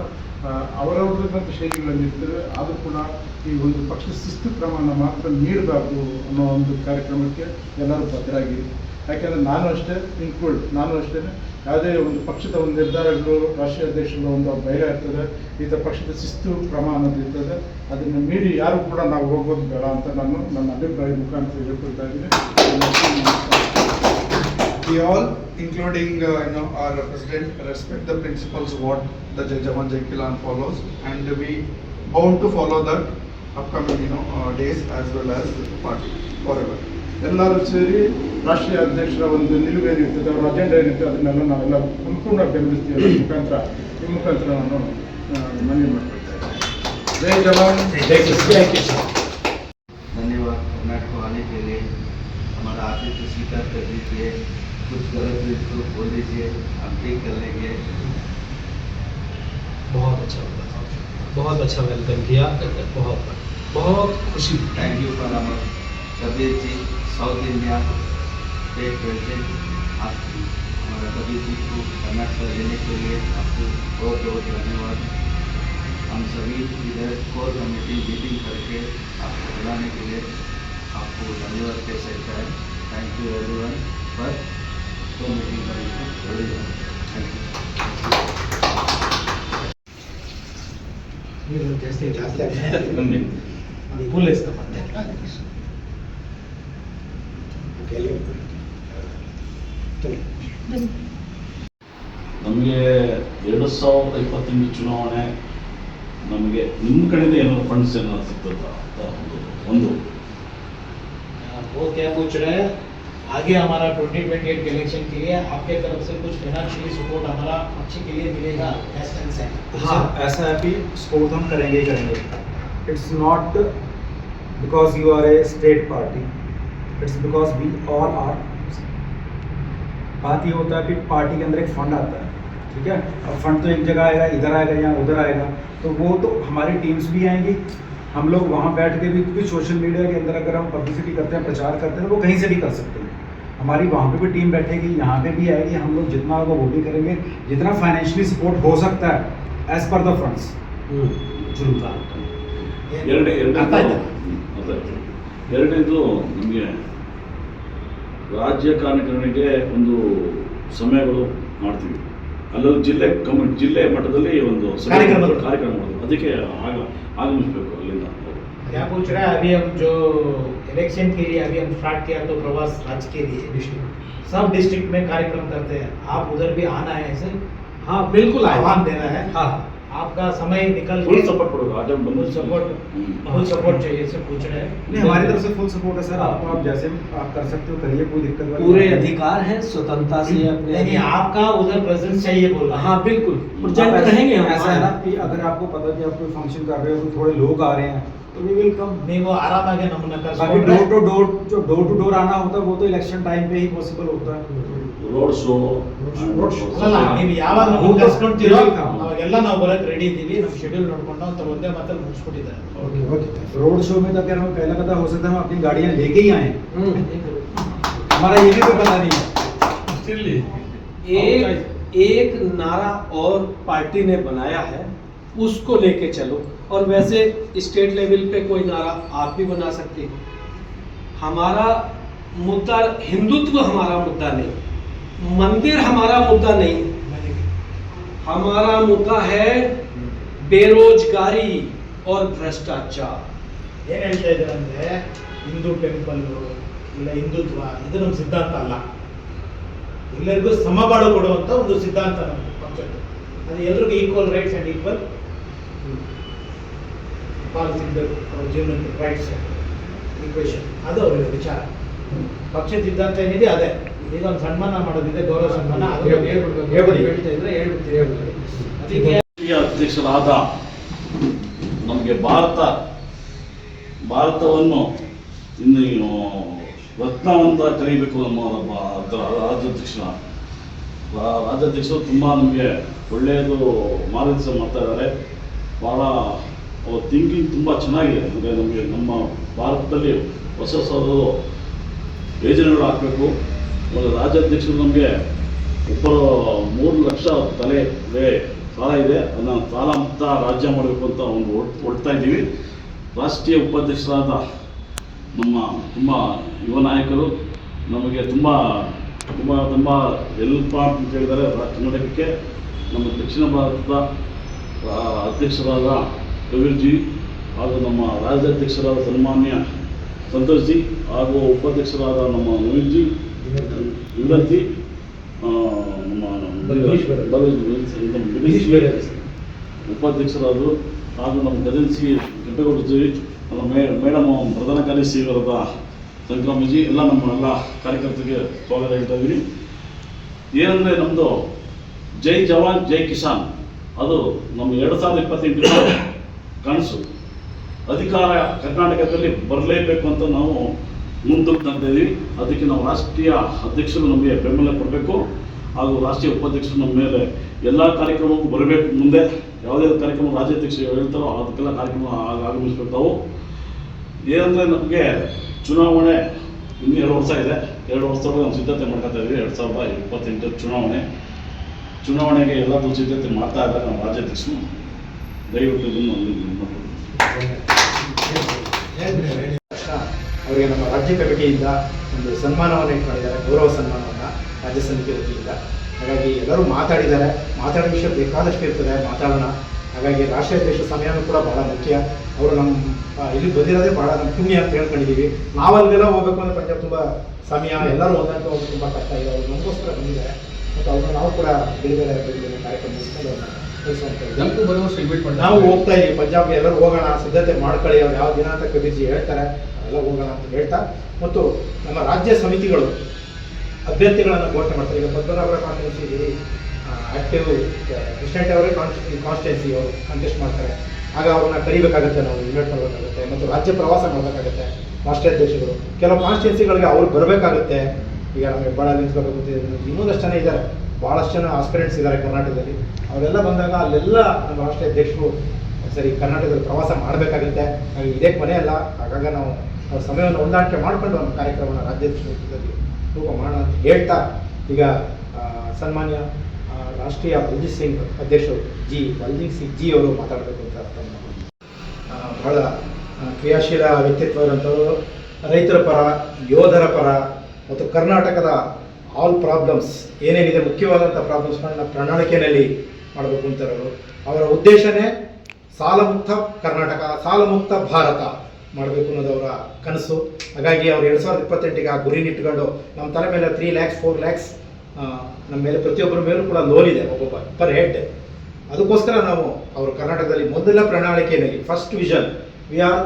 ಅವರವ್ರದಂಥ ಶೈಲಿಗಳಲ್ಲಿ ಇರ್ತದೆ. ಆದರೂ ಕೂಡ ಈ ಒಂದು ಪಕ್ಷದ ಶಿಸ್ತು ಕ್ರಮವನ್ನು ಮಾತ್ರ ನೀಡಬಾರ್ದು ಅನ್ನೋ ಒಂದು ಕಾರ್ಯಕ್ರಮಕ್ಕೆ ಎಲ್ಲರೂ ಬದ್ಧರಾಗಿ. ಯಾಕೆಂದರೆ ನಾನು ಅಷ್ಟೇ ಯಾವುದೇ ಒಂದು ಪಕ್ಷದ ಒಂದು ನಿರ್ಧಾರಗಳು ರಾಷ್ಟ್ರೀಯ ಅಧ್ಯಕ್ಷರ ಒಂದು ಬಯಲ ಇರ್ತದೆ. ಈತ ಪಕ್ಷದ ಶಿಸ್ತು ಕ್ರಮ ಅನ್ನೋದು ಇರ್ತದೆ. ಅದನ್ನು ಮೀರಿ ಯಾರು ಕೂಡ ನಾವು ಹೋಗೋದು ಬೇಡ ಅಂತ ನಾನು ನನ್ನ ಅಭಿಪ್ರಾಯ ಮುಖಾಂತರ ಹೇಳ್ಕೊಳ್ತಾ ಇದ್ದೀನಿ. We all, including our president, respect the principles what the Jai Jawan Jai Kisan follows, and we bound to follow that upcoming days as well as the party forever. ಎಲ್ಲರೂ ಸೇರಿ ರಾಷ್ಟ್ರೀಯ ಅಧ್ಯಕ್ಷರ ಒಂದು ನಿಲುವೇನಿರ್ತದೆ, ಅವರ ಅಜೆಂಡಾ ಏನಿರ್ತದೆ ಅದನ್ನೆಲ್ಲ ನಾವೆಲ್ಲ ಸಂಪೂರ್ಣ ಬೆಂಬಲಿಸ್ತೀವಿ. ಈ ಮುಖಾಂತರ ನಾನು ಮನವಿ ಮಾಡ್ಕೊಳ್ತಾ ಇದ್ದೀನಿ. ಜೈ ಜವಾನ್ ಜೈ ಕಿಸಾನ್. धन्यवाद कर्नाटक को आने के लिए। हमारा आतिथ्य स्वीकार कर लीजिए, कुछ गलत हुई तो बोल दीजिए, हम ठीक कर लेंगे। बहुत अच्छा वेलकम किया, बहुत खुशी। Thank you for our Kabir ji, South India state president. आप हमारा कबीर जी को कर्नाटक लेने के लिए आपको बहुत बहुत धन्यवाद। हम सभी इधर कोर कमेटी मीटिंग करके आपको बुलाने के लिए आपको धन्यवाद कह सकता है। Thank you everyone for core meeting करने के। Thank you. ನಮಗೆ 2028 ಚುನಾವಣೆ ನಮಗೆ ನಿಮ್ಮ ಕಡೆಯಿಂದ ಏನಾದ್ರು ಫಂಡ್ಸ್ ಏನಾದ್ರು ಸಿಗ್ತದ ಅಂತ ಒಂದು वो क्या पूछ रहे हैं, आगे हमारा 2028 के इलेक्शन के लिए आपके तरफ से कुछ फाइनेंशियली सपोर्ट हमारा पक्ष के लिए मिलेगा? हाँ, ऐसा है कि सपोर्ट हम करेंगे ही करेंगे। It's not because you are a state party, it's because we all are. बात ये होता है कि पार्टी के अंदर एक फंड आता है, ठीक है। अब फंड तो एक जगह आएगा, इधर आएगा या उधर आएगा, तो वो तो हमारी टीम्स भी आएंगी। हम लोग वहाँ बैठ के भी, क्योंकि सोशल मीडिया के अंदर अगर हम पब्लिसिटी करते हैं, प्रचार करते हैं, तो वो कहीं से भी कर सकते हैं। हमारी वहाँ पे भी टीम बैठेगी, यहाँ पे भी आएगी, हम लोग जितना होगा वो भी करेंगे, जितना फाइनेंशियली सपोर्ट हो सकता है एज पर द फंड्स जरूर ಎರಡನೇದು ನಮಗೆ ರಾಜ್ಯ ಕಾರ್ಯಕಾರಿಣಿಗೆ ಒಂದು ಸಮಯಗಳು ಮಾಡ್ತೀವಿ, ಅಲ್ಲೊಂದು ಜಿಲ್ಲೆ ಮಟ್ಟದಲ್ಲಿ ಒಂದು ಕಾರ್ಯಕ್ರಮ ಮಾಡೋದು, ಅದಕ್ಕೆ ಆಗಮಿಸಬೇಕು ಅಲ್ಲಿಂದ. क्या पूछ रहा है अभी हम जो इलेक्शन के लिए अभी हम स्टार्ट किया तो प्रवास राज्य के लिए डिस्ट्रिक्ट सब डिस्ट्रिक्ट में कार्यक्रम करते हैं, आप उधर भी आना है ऐसे हाँ बिल्कुल आह्वान देना है। हाँ आपका समय निकल फुल सपोर्ट करोगे आज हम फुल सपोर्ट चाहिए से पूछ रहे हैं। नहीं, हमारी तरफ से फुल सपोर्ट है सर, आपको आप जैसे आप कर सकते हो करिए, कोई दिक्कत वाली पूरे बात नहीं। अधिकार है स्वतंत्रता से अपने नहीं आपका उधर प्रेजेंस चाहिए बोल रहा है। हाँ बिल्कुल आप प्रेजेंट ऐसा- रहेंगे हम ऐसा है ना कि अगर आपको पता है कि आप कोई फंक्शन कर रहे हो तो थोड़े लोग आ रहे हैं तो वी विल कम। नहीं वो आरामागे नमूना कर बाकी डोर टू डोर जो डोर टू डोर आना होता है वो तो इलेक्शन टाइम पे ही पॉसिबल होता है। ರೋಡ್ ಶೋ ಅಲ್ಲ ನೀವು ಯಾವಾಗ ಹೌದು. ನಮಗೆ ಕರ್ಸ್ಕೊಂತೀರೋ ಹಾ. ಅವಾಗೆಲ್ಲ ನಾವು ಬರೋಕೆ ರೆಡಿ ಇದ್ದೀವಿ, ನಮ್ಮ ಶೆಡ್ಯೂಲ್ ನೋಡ್ಕೊಂಡು ಅಂತ ಒಂದೇ ಮಾತಲ್ಲಿ ಮುಗಿಸ್ಬಿಟ್ಟಿದ್ದಾರೆ। रोड शो में तो अगर हम पहला कदम हो सकता है हम अपनी गाड़ियाँ लेके ही आए, हमारा ये भी कोई पता नहीं है। एक नारा और पार्टी ने बनाया है उसको लेके चलो, और वैसे स्टेट लेवल पे कोई नारा आप भी बना सकते हो। हमारा मुद्दा हिंदुत्व हमारा मुद्दा नहीं, मंदिर हमारा मुद्दा नहीं, हमारा मुद्दा है बेरोजगारी और भ्रष्टाचार। ಏನ್ ಹೇಳ್ತಾ ಇದ್ದಾರೆ ಅಂದ್ರೆ ಹಿಂದೂ ಟೆಂಪಲ್ ಇಲ್ಲ ಹಿಂದುತ್ವ ಇದು ನಮ್ಮ ಸಿದ್ಧಾಂತ ಅಲ್ಲ, ಎಲ್ಲರಿಗೂ ಸಮಬಾಳು ಕೊಡುವಂತ ಒಂದು ಸಿದ್ಧಾಂತ ನಮ್ಮ ಪಕ್ಷದ್ದು, ಅದು ಎಲ್ರಿಗೂ ಈಕ್ವಲ್ ರೈಟ್ಸ್ ಅಂಡ್ ಈಕ್ವಲ್ ಜೀವನ ರೈಟ್ಸ್ ಈಕ್ವೇಶನ್, ಅದು ಅವರ ವಿಚಾರ. ಪಕ್ಷದ ಸಿದ್ಧಾಂತ ಏನಿದೆ ಅದೇ. ಈಗ ಒಂದು ಸನ್ಮಾನ ಮಾಡೋದಿದೆ, ಗೌರವ ಸನ್ಮಾನ, ಅದು ಹೇಳ್ತಾ ಇದ್ರೆ ಹೇಳ್ಬಿಡ್ತೀವಿ. ಅದಕ್ಕೆ ರಾಷ್ಟ್ರೀಯ ಅಧ್ಯಕ್ಷರಾದ ನಮಗೆ ಭಾರತವನ್ನು ಇನ್ನು ರತ್ನವಂತ ಕರೀಬೇಕು ನಮ್ಮ ರಾಜ್ಯಾಧ್ಯಕ್ಷರು ತುಂಬ ನಮಗೆ ಒಳ್ಳೆಯದು ಮಾರ್ಗದರ್ಶನ ಮಾಡ್ತಾ ಇದ್ದಾರೆ. ಭಾಳ ಅವ್ರ ಥಿಂಕಿಂಗ್ ತುಂಬ ಚೆನ್ನಾಗಿದೆ. ಅಂದರೆ ನಮಗೆ ನಮ್ಮ ಭಾರತದಲ್ಲಿ ಹೊಸ ಯೋಜನೆಗಳು ಹಾಕಬೇಕು. ಇವಾಗ ರಾಜ್ಯಾಧ್ಯಕ್ಷರು ನಮಗೆ ಒಬ್ಬರು 3 ಲಕ್ಷ ತಲೆ ಸಾಲ ಇದೆ, ಅದನ್ನು ಸಾಲ ಮುಕ್ತ ರಾಜ್ಯ ಮಾಡಬೇಕು ಅಂತ ಒಂದು ಹೊರಡ್ತಾ ಇದ್ದೀವಿ. ರಾಷ್ಟ್ರೀಯ ಉಪಾಧ್ಯಕ್ಷರಾದ ನಮ್ಮ ತುಂಬ ಯುವ ನಾಯಕರು ನಮಗೆ ತುಂಬ ಹೆಲ್ಪ್ ಅಂತ ಹೇಳಿದ್ದಾರೆ ಕರ್ನಾಟಕಕ್ಕೆ. ನಮ್ಮ ದಕ್ಷಿಣ ಭಾರತದ ಅಧ್ಯಕ್ಷರಾದ ಕಬೀರ್ಜಿ ಹಾಗೂ ನಮ್ಮ ರಾಜ್ಯಾಧ್ಯಕ್ಷರಾದ ಸನ್ಮಾನ್ಯ ಸಂತೋಷ್ ಜಿ ಹಾಗೂ ಉಪಾಧ್ಯಕ್ಷರಾದ ನಮ್ಮ ನವೀನ್ಜಿ ವಿನಂತಿ, ನಮ್ಮ ಉಪಾಧ್ಯಕ್ಷರಾದರು ಹಾಗೂ ನಮ್ಮ ಗಜನ್ಸಿ ಕೆಂಪೇಗೌಡಜಿ, ನಮ್ಮ ಮೇಡಮ್ ಪ್ರಧಾನ ಕಾರ್ಯದರ್ಶಿಯವರಾದ ಸಂಕ್ರಮಜಿ, ಎಲ್ಲ ನಮ್ಮೆಲ್ಲ ಕಾರ್ಯಕರ್ತರಿಗೆ ಸ್ವಾಗತ ಹೇಳ್ತಾ ಇದ್ದೀನಿ. ಏನಂದರೆ ನಮ್ಮದು ಜೈ ಜವಾನ್ ಜೈ ಕಿಸಾನ್, ಅದು ನಮ್ಮ 2028 ಕನಸು. ಅಧಿಕಾರ ಕರ್ನಾಟಕದಲ್ಲಿ ಬರಲೇಬೇಕು ಅಂತ ನಾವು ಮುಂದಕ್ಕೆ ತರ್ತಾ ಇದ್ದೀವಿ. ಅದಕ್ಕೆ ನಾವು ರಾಷ್ಟ್ರೀಯ ಅಧ್ಯಕ್ಷರು ನಮಗೆ ಬೆಂಬಲ ಕೊಡಬೇಕು ಹಾಗೂ ರಾಷ್ಟ್ರೀಯ ಉಪಾಧ್ಯಕ್ಷರು ನಮ್ಮ ಮೇಲೆ ಎಲ್ಲ ಕಾರ್ಯಕ್ರಮಕ್ಕೂ ಬರಬೇಕು. ಮುಂದೆ ಯಾವುದೇ ಕಾರ್ಯಕ್ರಮ ರಾಜ್ಯಾಧ್ಯಕ್ಷರು ಹೇಳ್ತಾರೋ ಅದಕ್ಕೆಲ್ಲ ಕಾರ್ಯಕ್ರಮ ಆಗಮಿಸ್ಬೇಕು. ನಾವು ಏನಂದರೆ ನಮಗೆ ಚುನಾವಣೆ ಇನ್ನೂ 2 ವರ್ಷ ಇದೆ. 2 ವರ್ಷದೊಳಗೆ ನಾವು ಸಿದ್ಧತೆ ಮಾಡ್ಕೊತಾ ಇದ್ದೀವಿ. 2028 ಚುನಾವಣೆಗೆ ಎಲ್ಲದೂ ಸಿದ್ಧತೆ ಮಾಡ್ತಾ ಇದ್ದಾರೆ ನಮ್ಮ ರಾಜ್ಯಾಧ್ಯಕ್ಷರು. ದಯವಿಟ್ಟು ಅವರಿಗೆ ನಮ್ಮ ರಾಜ್ಯ ಕಮಿಟಿಯಿಂದ ಒಂದು ಸನ್ಮಾನವನ್ನು ಇಟ್ಕೊಂಡಿದ್ದಾರೆ, ಗೌರವ ಸನ್ಮಾನವನ್ನು ರಾಜ್ಯ ಸಮಿತಿ ವತಿಯಿಂದ. ಹಾಗಾಗಿ ಎಲ್ಲರೂ ಮಾತಾಡಿದ್ದಾರೆ, ಮಾತಾಡೋ ವಿಷಯ ಬೇಕಾದಷ್ಟು ಇರ್ತದೆ, ಮಾತಾಡೋಣ. ಹಾಗಾಗಿ ರಾಷ್ಟ್ರೀಯ ಅಧ್ಯಕ್ಷ ಸಮಯನೂ ಕೂಡ ಭಾಳ ಮುಖ್ಯ. ಅವರು ನಮ್ಮ ಇಲ್ಲಿ ಬಂದಿರೋದೇ ಭಾಳ ನಮ್ಮ ಪುಣ್ಯ ಅಂತ ಹೇಳ್ಕೊಂಡಿದ್ದೀವಿ. ನಾವಲ್ಲೆಲ್ಲ ಹೋಗ್ಬೇಕು ಅಂದರೆ ಪಂಜಾಬ್ ತುಂಬ ಸಮಯ, ಎಲ್ಲರೂ ಹೊಂದಾಣಿಕೆ ಹೋಗೋದು ತುಂಬ ಕಷ್ಟ ಇದೆ. ಅವರು ನಮಗೋಸ್ಕರ ಬಂದಿದ್ದಾರೆ ಮತ್ತು ಅವ್ರನ್ನ ನಾವು ಕೂಡ ಬೇರೆ ಕಾರ್ಯಕ್ರಮ ನಾವು ಹೋಗ್ತಾ ಇದೀವಿ ಪಂಜಾಬ್ಗೆ. ಎಲ್ಲರೂ ಹೋಗೋಣ, ಸಿದ್ಧತೆ ಮಾಡ್ಕೊಳ್ಳಿ, ಅವ್ರು ಯಾವ ದಿನ ಅಂತ ಕಬೀರ್ಜಿ ಹೇಳ್ತಾರೆ, ಎಲ್ಲ ಹೋಗೋಣ ಅಂತ ಹೇಳ್ತಾ. ಮತ್ತು ನಮ್ಮ ರಾಜ್ಯ ಸಮಿತಿಗಳು ಅಭ್ಯರ್ಥಿಗಳನ್ನು ಘೋಷಣೆ ಮಾಡ್ತಾರೆ. ಈಗ ಪದ್ಮನಾಭರ ಕಾನ್ಸ್ಟಿಟ್ಯೂನ್ಸಿ ಆಕ್ಟಿವ್ ಪ್ರೆಸಿಡೆಂಟ್ ಅವರೇ ಕಾನ್ಸ್ಟಿಟ್ಯೂನ್ಸಿ ಅವರು ಕಂಟೆಸ್ಟ್ ಮಾಡ್ತಾರೆ. ಆಗ ಅವ್ರನ್ನ ಕರಿಬೇಕಾಗುತ್ತೆ, ನಾವು ಇನ್ವೈಟ್ ಮಾಡಬೇಕಾಗುತ್ತೆ. ಮತ್ತು ರಾಜ್ಯ ಪ್ರವಾಸ ಮಾಡಬೇಕಾಗುತ್ತೆ ರಾಷ್ಟ್ರೀಯ ಅಧ್ಯಕ್ಷರು. ಕೆಲವು ಕಾನ್ಸ್ಟಿಟ್ಯೂನ್ಸಿಗಳಿಗೆ ಅವ್ರು ಬರಬೇಕಾಗುತ್ತೆ. ಈಗ ನಮಗೆ ಭಾಳ ನಿಂತ್ಕೋಬೇಕು, ಇನ್ನೊಂದಷ್ಟು ಜನ ಇದ್ದಾರೆ, ಭಾಳಷ್ಟು ಜನ ಆಸ್ಪಿರೆಂಟ್ಸ್ ಇದ್ದಾರೆ ಕರ್ನಾಟಕದಲ್ಲಿ. ಅವರೆಲ್ಲ ಬಂದಾಗ ಅಲ್ಲೆಲ್ಲ ನಮ್ಮ ರಾಷ್ಟ್ರೀಯ ಅಧ್ಯಕ್ಷರು ಸರಿ ಕರ್ನಾಟಕದಲ್ಲಿ ಪ್ರವಾಸ ಮಾಡಬೇಕಾಗುತ್ತೆ. ಇದೇ ಕೊನೆ ಅಲ್ಲ, ಹಾಗಾಗಿ ನಾವು ಅವ್ರ ಸಮಯವನ್ನು ಹೊಂದಾಣಿಕೆ ಮಾಡಿಕೊಂಡು ನಮ್ಮ ಕಾರ್ಯಕ್ರಮನ ರಾಜ್ಯಾಧ್ಯಕ್ಷರಲ್ಲಿ ರೂಪ ಮಾಡೋಣ ಅಂತ ಹೇಳ್ತಾ ಈಗ ಸನ್ಮಾನ್ಯ ರಾಷ್ಟ್ರೀಯ ಬಲ್ಜಿತ್ ಸಿಂಗ್ ಅಧ್ಯಕ್ಷರು ಬಲ್ಜಿತ್ ಸಿಂಗ್ ಜಿ ಅವರು ಮಾತಾಡಬೇಕು ಅಂತ ಬಹಳ ಕ್ರಿಯಾಶೀಲ ವ್ಯಕ್ತಿತ್ವ ಇರುವಂಥವರು, ರೈತರ ಪರ, ಯೋಧರ ಪರ ಮತ್ತು ಕರ್ನಾಟಕದ ಆಲ್ ಪ್ರಾಬ್ಲಮ್ಸ್ ಏನೇನಿದೆ ಮುಖ್ಯವಾದಂಥ ಪ್ರಾಬ್ಲಮ್ಸ್ಗಳನ್ನ ಪ್ರಣಾಳಿಕೆಯಲ್ಲಿ ಮಾಡಬೇಕು ಅಂತಿರೋರು. ಅವರ ಉದ್ದೇಶನೇ ಸಾಲಮುಕ್ತ ಕರ್ನಾಟಕ, ಸಾಲಮುಕ್ತ ಭಾರತ ಮಾಡಬೇಕು ಅನ್ನೋದು ಅವರ ಕನಸು. ಹಾಗಾಗಿ ಅವರು 2028ಗೆ ಆ ಗುರಿನ ಇಟ್ಕೊಂಡು ನಮ್ಮ ತಲೆ ಮೇಲೆ 3 lakhs 4 lakhs ನಮ್ಮ ಮೇಲೆ ಪ್ರತಿಯೊಬ್ಬರ ಮೇಲೂ ಕೂಡ ಲೋನ್ ಇದೆ ಒಬ್ಬೊಬ್ಬ ಪರ್ ಹೆಡ್. ಅದಕ್ಕೋಸ್ಕರ ನಾವು ಅವರು ಕರ್ನಾಟಕದಲ್ಲಿ ಮೊದಲ ಪ್ರಣಾಳಿಕೆಯಲ್ಲಿ ಫಸ್ಟ್ ವಿಷನ್ ವಿ ಆರ್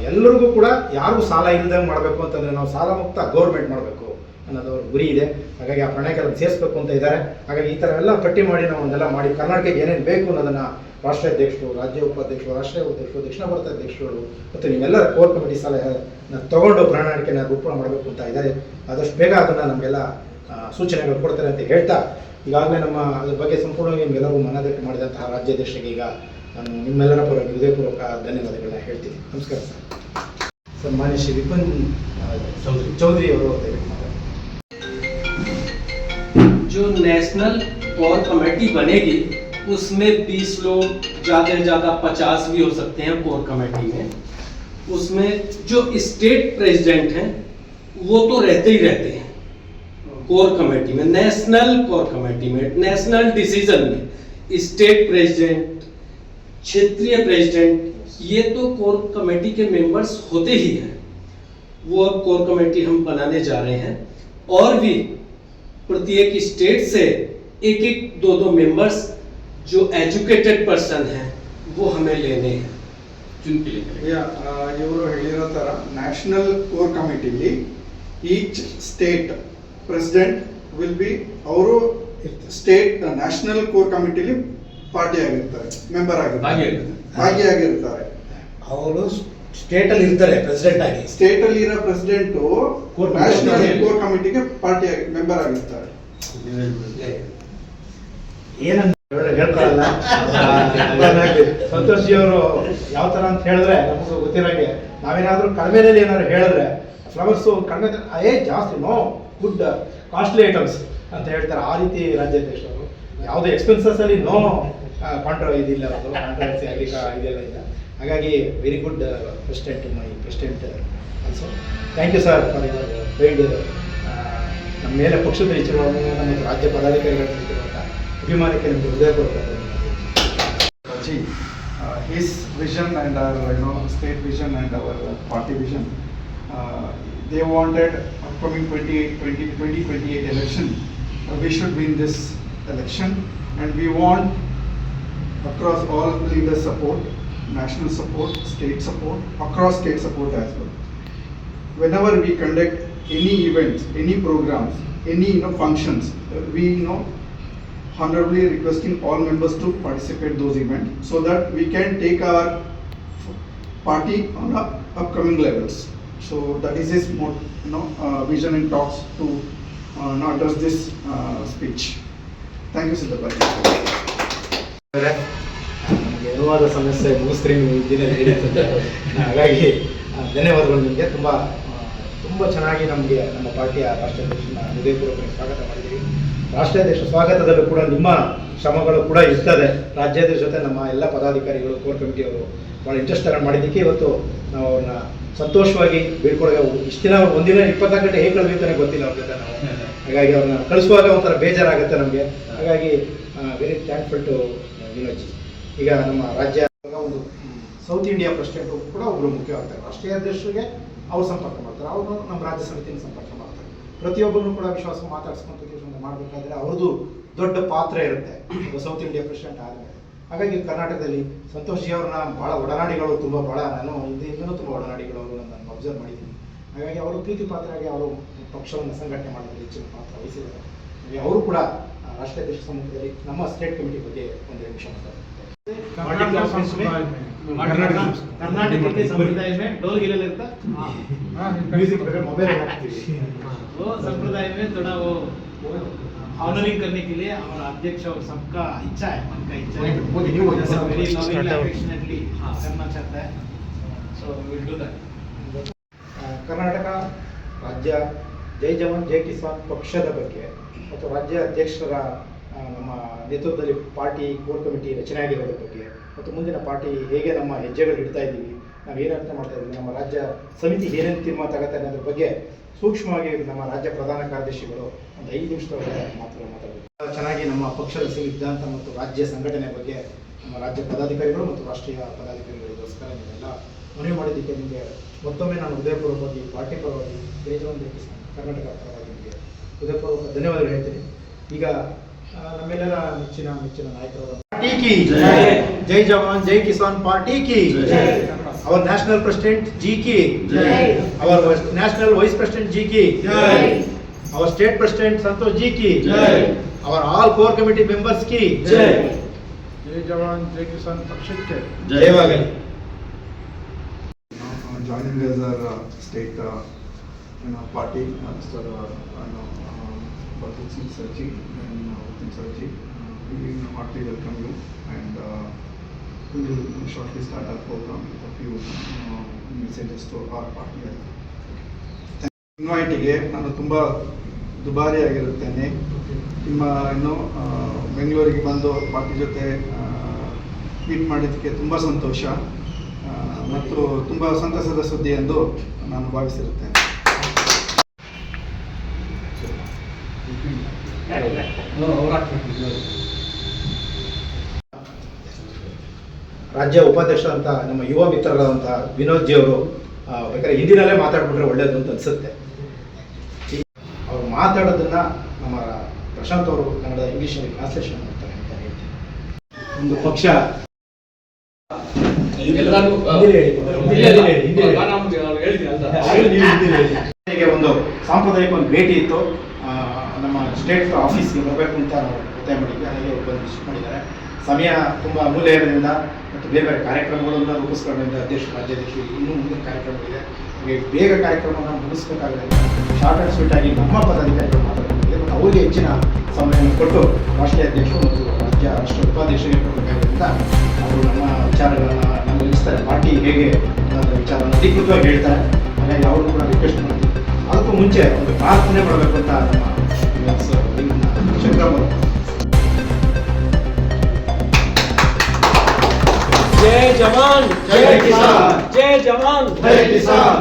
ಎಲ್ಲರಿಗೂ ಕೂಡ ಯಾರಿಗೂ ಸಾಲ ಇಲ್ಲದಂಗೆ ಮಾಡಬೇಕು ಅಂತಂದರೆ ನಾವು ಸಾಲ ಮುಕ್ತ ಗೌರ್ಮೆಂಟ್ ಮಾಡಬೇಕು ಅನ್ನೋದು ಅವ್ರ ಗುರಿ ಇದೆ. ಹಾಗಾಗಿ ಆ ಪ್ರಣಾಳಿಕೆಯನ್ನು ಸೇರಿಸಬೇಕು ಅಂತ ಇದ್ದಾರೆ. ಹಾಗಾಗಿ ಈ ಥರ ಎಲ್ಲ ಪಟ್ಟಿ ಮಾಡಿ ನಾವು ಒಂದೆಲ್ಲ ಮಾಡಿ ಕರ್ನಾಟಕಕ್ಕೆ ಏನೇನು ಬೇಕು ಅನ್ನೋದನ್ನು ರಾಷ್ಟ್ರೀಯ ಅಧ್ಯಕ್ಷರು, ರಾಜ್ಯ ಉಪಾಧ್ಯಕ್ಷರು, ರಾಷ್ಟ್ರೀಯ ಅಧ್ಯಕ್ಷರು, ದಕ್ಷಿಣ ಭಾರತ ಅಧ್ಯಕ್ಷರು ಮತ್ತು ನೀವೆಲ್ಲರ ಕೋರ್ ಕಮಿಟಿ ಸಲಹೆನ ತಗೊಂಡು ಪ್ರಣಾಳಿಕೆನ ರೂಪಣ ಮಾಡಬೇಕು ಅಂತ ಇದ್ದಾರೆ. ಆದಷ್ಟು ಬೇಗ ಅದನ್ನು ನಮಗೆಲ್ಲ ಸೂಚನೆಗಳು ಕೊಡ್ತಾರೆ ಅಂತ ಹೇಳ್ತಾ, ಈಗಾಗಲೇ ನಮ್ಮ ಅದ್ರ ಬಗ್ಗೆ ಸಂಪೂರ್ಣವಾಗಿ ನಿಮ್ಗೆಲ್ಲರೂ ಮನದಟ್ಟು ಮಾಡಿದಂತಹ ರಾಜ್ಯಾಧ್ಯಕ್ಷರಿಗೆ ಈಗ ನಾನು ನಿಮ್ಮೆಲ್ಲರ ಪರವಾಗಿ ಹೃದಯಪೂರ್ವಕ ಧನ್ಯವಾದಗಳನ್ನ ಹೇಳ್ತೀನಿ. ನಮಸ್ಕಾರ ಸರ್. ಸನ್ಮಾನ್ಯ ಶ್ರೀ ವಿಪಿನ್ ಚೌಧರಿ ಅವರು जो नेशनल कोर कमेटी बनेगी उसमें 20 लोग, ज़्यादा से ज़्यादा 50 भी हो सकते हैं कोर कमेटी में. उसमें जो स्टेट प्रेसिडेंट हैं वो तो रहते ही रहते हैं कोर कमेटी में, नेशनल कोर कमेटी में, नेशनल डिसीजन में स्टेट प्रेसिडेंट, क्षेत्रीय प्रेसिडेंट, ये तो कोर कमेटी के मेंबर्स होते ही हैं. वो अब कोर कमेटी हम बनाने जा रहे हैं और भी प्रत्येक स्टेट से एक 2 मेंबर्स जो एजुकेटेड पर्सन हैं वो हमें लेने हैं, चुन के लेने. ಇವರು ಹೇಳಿರೋ ಥರ ನ್ಯಾಷನಲ್ ಕೋರ್ ಕಮಿಟಿಲಿ each state president will be ಅವರು ಸ್ಟೇಟ್ ನ್ಯಾಷನಲ್ ಕೋರ್ ಕಮಿಟಿಲಿ ಪಾರ್ಟಿ ಆಗಿರ್ತಾರೆ, ಮೆಂಬರ್ ಭಾಗಿಯಾಗಿರ್ತಾರೆ. ಅವರು ಸ್ಟೇಟಲ್ಲಿ ಇರ್ತಾರೆ ಪ್ರೆಸಿಡೆಂಟ್ ಆಗಿ. ಸ್ಟೇಟ್ ಅಲ್ಲಿ ಇರೋ ಪ್ರೆಸಿಡೆಂಟ್ ನ್ಯಾಷನಲ್ ಕೋರ್ ಕಮಿಟಿಗೆ ಪಾರ್ಟಿ ಮೆಂಬರ್ ಆಗಿರ್ತಾರೆ. ಏನಂತ ಹೇಳ್ತಾರಲ್ಲ ಸಂತೋಷ್ ಜಿ ಅವರು ಯಾವ ತರ ಅಂತ ಹೇಳಿದ್ರೆ ನಮಗೂ ಗೊತ್ತಿರೋಂಗೆ, ನಾವೇನಾದ್ರೂ ಕಡಿಮೆನಲ್ಲಿ ಏನಾದ್ರು ಹೇಳಿದ್ರೆ ಫ್ಲವರ್ಸು ಕಡಿಮೆ ಜಾಸ್ತಿ ನೋ ಗುಡ್ ಕಾಸ್ಟ್ಲಿ ಐಟಮ್ಸ್ ಅಂತ ಹೇಳ್ತಾರೆ. ಆ ರೀತಿ ರಾಜ್ಯಾಧ್ಯಕ್ಷರು ಯಾವುದೇ ಎಕ್ಸ್ಪೆನ್ಸಸ್ ಅಲ್ಲಿ ನೋ ಇದಿಲ್ಲ, ಕಾಂಟ್ರವರ್ಸಿ ಆಗಲಿಕ್ಕೆ ಇದೆಲ್ಲ ಇಲ್ಲ. ಹಾಗಾಗಿ very good president, my president also. Thank you sir for your guide. ನಮ್ಮ ಮೇಲೆ ಪಕ್ಷದ ಹೆಚ್ಚಿರುವಾಗ ನಮ್ಮ ರಾಜ್ಯ ಪದಾಧಿಕಾರಿಗಳ ನಿಂತಿರುವಂಥ ಅಭಿಮಾನಕ್ಕೆ ನಿಮಗೆ ಹೃದಯಪೂರ್ವಕ His vision and our state vision and our party vision, they wanted upcoming 2028 election, we should win this election, and we want across all leaders support, national support, state support, across state support as well. Whenever we conduct any events, any programs, any functions, we honorably requesting all members to participate those events so that we can take our party on upcoming levels. So that is his vision and talks to address this speech. Thank you, Siddharth. ನಮಗೆ ಅನುವಾದ ಸಮಸ್ಯೆ ಮುಗಿಸ್ರಿ ನೀವು ಹಾಗಾಗಿ ಧನ್ಯವಾದಗಳು ನಿಮಗೆ. ತುಂಬ ಚೆನ್ನಾಗಿ ನಮಗೆ ನಮ್ಮ ಪಾರ್ಟಿಯ ರಾಷ್ಟ್ರಾಧ್ಯಕ್ಷನ ಹೃದಯಪೂರ್ವಕ ಸ್ವಾಗತ ಮಾಡಿದ್ದೀವಿ. ರಾಷ್ಟ್ರಾಧ್ಯಕ್ಷ ಸ್ವಾಗತದಲ್ಲೂ ಕೂಡ ನಿಮ್ಮ ಶ್ರಮಗಳು ಕೂಡ ಇರ್ತದೆ. ರಾಜ್ಯಾಧ್ಯಕ್ಷ ಜೊತೆ ನಮ್ಮ ಎಲ್ಲ ಪದಾಧಿಕಾರಿಗಳು, ಕೋರ್ ಕಮಿಟಿಯವರು ಭಾಳ ಇಂಟ್ರೆಸ್ಟ್ ತಗೊಂಡು ಮಾಡಿದ್ದಕ್ಕೆ ಇವತ್ತು ನಾವು ಅವ್ರನ್ನ ಸಂತೋಷವಾಗಿ ಬೀಳ್ಕೊಡುಗೆ ಇಷ್ಟು ದಿನ ಒಂದಿನ 24 ಗಂಟೆ ಹೇಗೆ ಕಳೆದಿರ್ತಾನೆ ಗೊತ್ತಿಲ್ಲ ಅವ್ರ ಜೊತೆ ನಾವು. ಹಾಗಾಗಿ ಅವ್ರನ್ನ ಕಳಿಸುವಾಗ ಒಂಥರ ಬೇಜಾರಾಗುತ್ತೆ ನಮಗೆ. ಹಾಗಾಗಿ ವೆರಿ ಥ್ಯಾಂಕ್ಫುಲ್ ಟು ವಿನೋಜ್. ಈಗ ನಮ್ಮ ರಾಜ್ಯ ಒಂದು ಸೌತ್ ಇಂಡಿಯಾ ಪ್ರೆಸಿಡೆಂಟು ಕೂಡ ಒಬ್ಬರು ಮುಖ್ಯವಾಗ್ತಾರೆ. ರಾಷ್ಟ್ರೀಯ ಅಧ್ಯಕ್ಷರಿಗೆ ಅವ್ರು ಸಂಪರ್ಕ ಮಾಡ್ತಾರೆ, ಅವರು ನಮ್ಮ ರಾಜ್ಯ ಸಮಿತಿಯನ್ನು ಸಂಪರ್ಕ ಮಾಡ್ತಾರೆ. ಪ್ರತಿಯೊಬ್ಬರನ್ನು ಕೂಡ ವಿಶ್ವಾಸ ಮಾತಾಡಿಸ್ಕೊಂತ ಕೆಲಸ ಮಾಡಬೇಕಾದ್ರೆ ಅವ್ರದ್ದು ದೊಡ್ಡ ಪಾತ್ರ ಇರುತ್ತೆ ಸೌತ್ ಇಂಡಿಯಾ ಪ್ರೆಸಿಡೆಂಟ್ ಆದಮೇಲೆ. ಹಾಗಾಗಿ ಕರ್ನಾಟಕದಲ್ಲಿ ಸಂತೋಷ್ ಜಿ ಅವ್ರನ್ನ ಭಾಳ ಒಡನಾಡಿಗಳು, ತುಂಬ ಭಾಳ ನಾನು ಹಿಂದಿನಿಂದಲೂ ತುಂಬ ಒಡನಾಡಿಗಳು ಅವರು ನಾನು ಅಬ್ಸರ್ವ್ ಮಾಡಿದ್ದೀನಿ. ಹಾಗಾಗಿ ಅವರು ಪ್ರೀತಿ ಪಾತ್ರರಾಗಿ ಅವರು ಪಕ್ಷವನ್ನು ಸಂಘಟನೆ ಮಾಡೋದ್ರಲ್ಲಿ ಹೆಚ್ಚಿನ ಪಾತ್ರ ವಹಿಸಿದ್ದಾರೆ. ಹಾಗೆ ಅವರು ಕೂಡ ರಾಷ್ಟ್ರಾಧ್ಯಕ್ಷ ಸಮ್ಮುಖದಲ್ಲಿ ನಮ್ಮ ಸ್ಟೇಟ್ ಕಮಿಟಿ ಬಗ್ಗೆ ಒಂದು ನಿಮಿಷ ಮಾತಾಡ್ತಾರೆ. कर्नाटक के संप्रदाय में ढोल गिले लगता म्यूजिक मोबाइल वो संप्रदाय में थोड़ा वो ऑनरिंग करने के लिए और अध्यक्ष और सबका इच्छा है, मन का इच्छा है, वेरी लविंगली अफेक्शनेटली करना चाहता है, so will do that. Karnataka राज्य ಜೈ ಜವಾನ್ ಜೈ ಕಿಸಾನ್ ಪಕ್ಷದ ಬಗ್ಗೆ ಮತ್ತು ರಾಜ್ಯ ಅಧ್ಯಕ್ಷರ ನಮ್ಮ ನೇತೃತ್ವದಲ್ಲಿ ಪಾರ್ಟಿ ಕೋರ್ ಕಮಿಟಿ ರಚನೆ ಆಗಿರೋದ್ರ ಬಗ್ಗೆ ಮತ್ತು ಮುಂದಿನ ಪಾರ್ಟಿ ಹೇಗೆ ನಮ್ಮ ಹೆಜ್ಜೆಗಳು ಇಡ್ತಾ ಇದ್ದೀವಿ, ನಾವು ಏನಂತ ಮಾಡ್ತಾ ಇದ್ದೀವಿ, ನಮ್ಮ ರಾಜ್ಯ ಸಮಿತಿ ಏನೇನು ತೀರ್ಮಾನ ತಗೋತಾರೆ ಅನ್ನೋದ್ರ ಬಗ್ಗೆ ಸೂಕ್ಷ್ಮವಾಗಿ ನಮ್ಮ ರಾಜ್ಯ ಪ್ರಧಾನ ಕಾರ್ಯದರ್ಶಿಗಳು ಒಂದು 5 ನಿಮಿಷದೊಳಗೆ ಮಾತಾಡಬೇಕು. ಚೆನ್ನಾಗಿ ನಮ್ಮ ಪಕ್ಷದ ಸಿದ್ಧಾಂತ ಮತ್ತು ರಾಜ್ಯ ಸಂಘಟನೆ ಬಗ್ಗೆ ನಮ್ಮ ರಾಜ್ಯ ಪದಾಧಿಕಾರಿಗಳು ಮತ್ತು ರಾಷ್ಟ್ರೀಯ ಪದಾಧಿಕಾರಿಗಳಿಗೋಸ್ಕರ ನೀವೆಲ್ಲ ಮನವಿ ಮಾಡಿದ್ದಕ್ಕೆ ನಿಮಗೆ ಮತ್ತೊಮ್ಮೆ ನಾನು ಹೃದಯಪೂರ್ವಕವಾಗಿ ಪಾರ್ಟಿ ಪರವಾಗಿ ಜೈ ಜವಾನ್ ಜೈ ಕಿಸಾನ್ ಕರ್ನಾಟಕ ಪರವಾಗಿ ನಿಮಗೆ ಹೃದಯಪೂರ್ವಕ ಧನ್ಯವಾದಗಳು ಹೇಳ್ತೀನಿ. ಈಗ ನಮ್ಮೆಲ್ಲರ ಮೆಚ್ಚಿನ ನಾಯಕರು party Ki Jai Jawan Jai Kisan party Ki our national president G की our national vice president जी की our state president Santosh ji की our all core committee members की जय जवान जय किसान पक्षಕ್ಕೆ ಜಯವಾಗಲಿ. Joining as our state party, Mr. Bhagat Singh Sarji and Utin Sarji, we heartily welcome you, and we will shortly start our program with a few messages to our party. ಇನ್ವೈಟಿಗೆ ನಾನು ತುಂಬ ದುಬಾರಿಯಾಗಿರುತ್ತೇನೆ. ನಿಮ್ಮ ಬೆಂಗಳೂರಿಗೆ ಬಂದು ಪಾರ್ಟಿ ಜೊತೆ meet ಮಾಡಿದ್ದಕ್ಕೆ ತುಂಬ ಸಂತೋಷ ಮತ್ತು ತುಂಬ ಸಂತಸದ ಸುದ್ದಿ ಎಂದು ನಾನು ಭಾವಿಸಿರುತ್ತೇನೆ. ರಾಜ್ಯ ಉಪಾಧ್ಯಕ್ಷರಂತ ನಮ್ಮ ಯುವ ಮಿತ್ರರಾದಂಥ ವಿನೋದ್ ಜಿ ಅವರು ಬೇಕಾದ್ರೆ ಹಿಂದಿನಲ್ಲೇ ಮಾತಾಡ್ಬಿಟ್ರೆ ಒಳ್ಳೇದು ಅಂತ ಅನಿಸುತ್ತೆ. ಅವರು ಮಾತಾಡೋದನ್ನ ನಮ್ಮ ಪ್ರಶಾಂತ್ ಅವರು ಕನ್ನಡ ಇಂಗ್ಲೀಷಲ್ಲಿ ಟ್ರಾನ್ಸ್ಲೇಷನ್ ಮಾಡ್ತಾರೆ ಅಂತ ಹೇಳ್ತೀನಿ. ಒಂದು ಪಕ್ಷ ಒಂದು ಸಾಂಪ್ರದಾಯಿಕ ಒಂದು ಭೇಟಿ ಇತ್ತು. ನಮ್ಮ ಸ್ಟೇಟ್ ಆಫೀಸ್ಗೆ ಬರಬೇಕು ಅಂತ ನಾವು ಒತ್ತಾಯ ಮಾಡಿದ್ವಿ. ಅಲ್ಲಿ ಅವರು ಬಂದು ವಿಸಿಟ್ ಮಾಡಿದ್ದಾರೆ. ಸಮಯ ತುಂಬ ಅಮೂಲ್ಯ ಇರೋದ್ರಿಂದ ಮತ್ತು ಬೇರೆ ಬೇರೆ ಕಾರ್ಯಕ್ರಮಗಳನ್ನು ರೂಪಿಸ್ಕೊಳ್ಳೋದ್ರಿಂದ ರಾಜ್ಯಾಧ್ಯಕ್ಷರು ಇನ್ನೂ ಮುಂದಿನ ಕಾರ್ಯಕ್ರಮಗಳಿದೆ. ಹಾಗೆ ಬೇಗ ಕಾರ್ಯಕ್ರಮವನ್ನು ಮುಗಿಸ್ಬೇಕಾಗೋದ್ರಿಂದ ಶಾರ್ಟ್ ಆ್ಯಂಡ್ ಸ್ವೀಟ್ ಆಗಿ ನಮ್ಮ ಪದಾಧಿಕಾರಿಗಳು ಮಾತಾಡಬೇಕಿದೆ ಮತ್ತು ಅವರಿಗೆ ಹೆಚ್ಚಿನ ಸಮಯವನ್ನು ಕೊಟ್ಟು ರಾಷ್ಟ್ರೀಯ ಅಧ್ಯಕ್ಷರು ಮತ್ತು ರಾಷ್ಟ್ರ ಉಪಾಧ್ಯಕ್ಷರಿಗೆ ಕೊಡಬೇಕಾದ್ರಿಂದ ಅವರು ನಮ್ಮ ವಿಚಾರಗಳನ್ನು ನಮಗೆ ತಿಳಿಸ್ತಾರೆ. ಪಾರ್ಟಿ ಹೇಗೆ ಅನ್ನೋದ್ರ ವಿಚಾರವನ್ನು ಅಧಿಕೃತವಾಗಿ ಹೇಳ್ತಾರೆ. ಹಾಗಾಗಿ ಅವರು ಕೂಡ ರಿಕ್ವೆಸ್ಟ್ ಮಾಡ್ತೀವಿ. ಅದಕ್ಕೂ ಮುಂಚೆ ಒಂದು ಪ್ರಾರ್ಥನೆ ಮಾಡಬೇಕು ಅಂತ ನಮ್ಮ ಶಂಕರಮ್ಮ जय जवान जय किसान जय जवान जय किसान.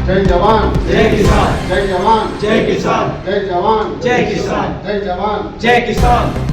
जय जवान जय किसान जय जवान जय किसान जय जवान जय किसान जय जवान जय किसान.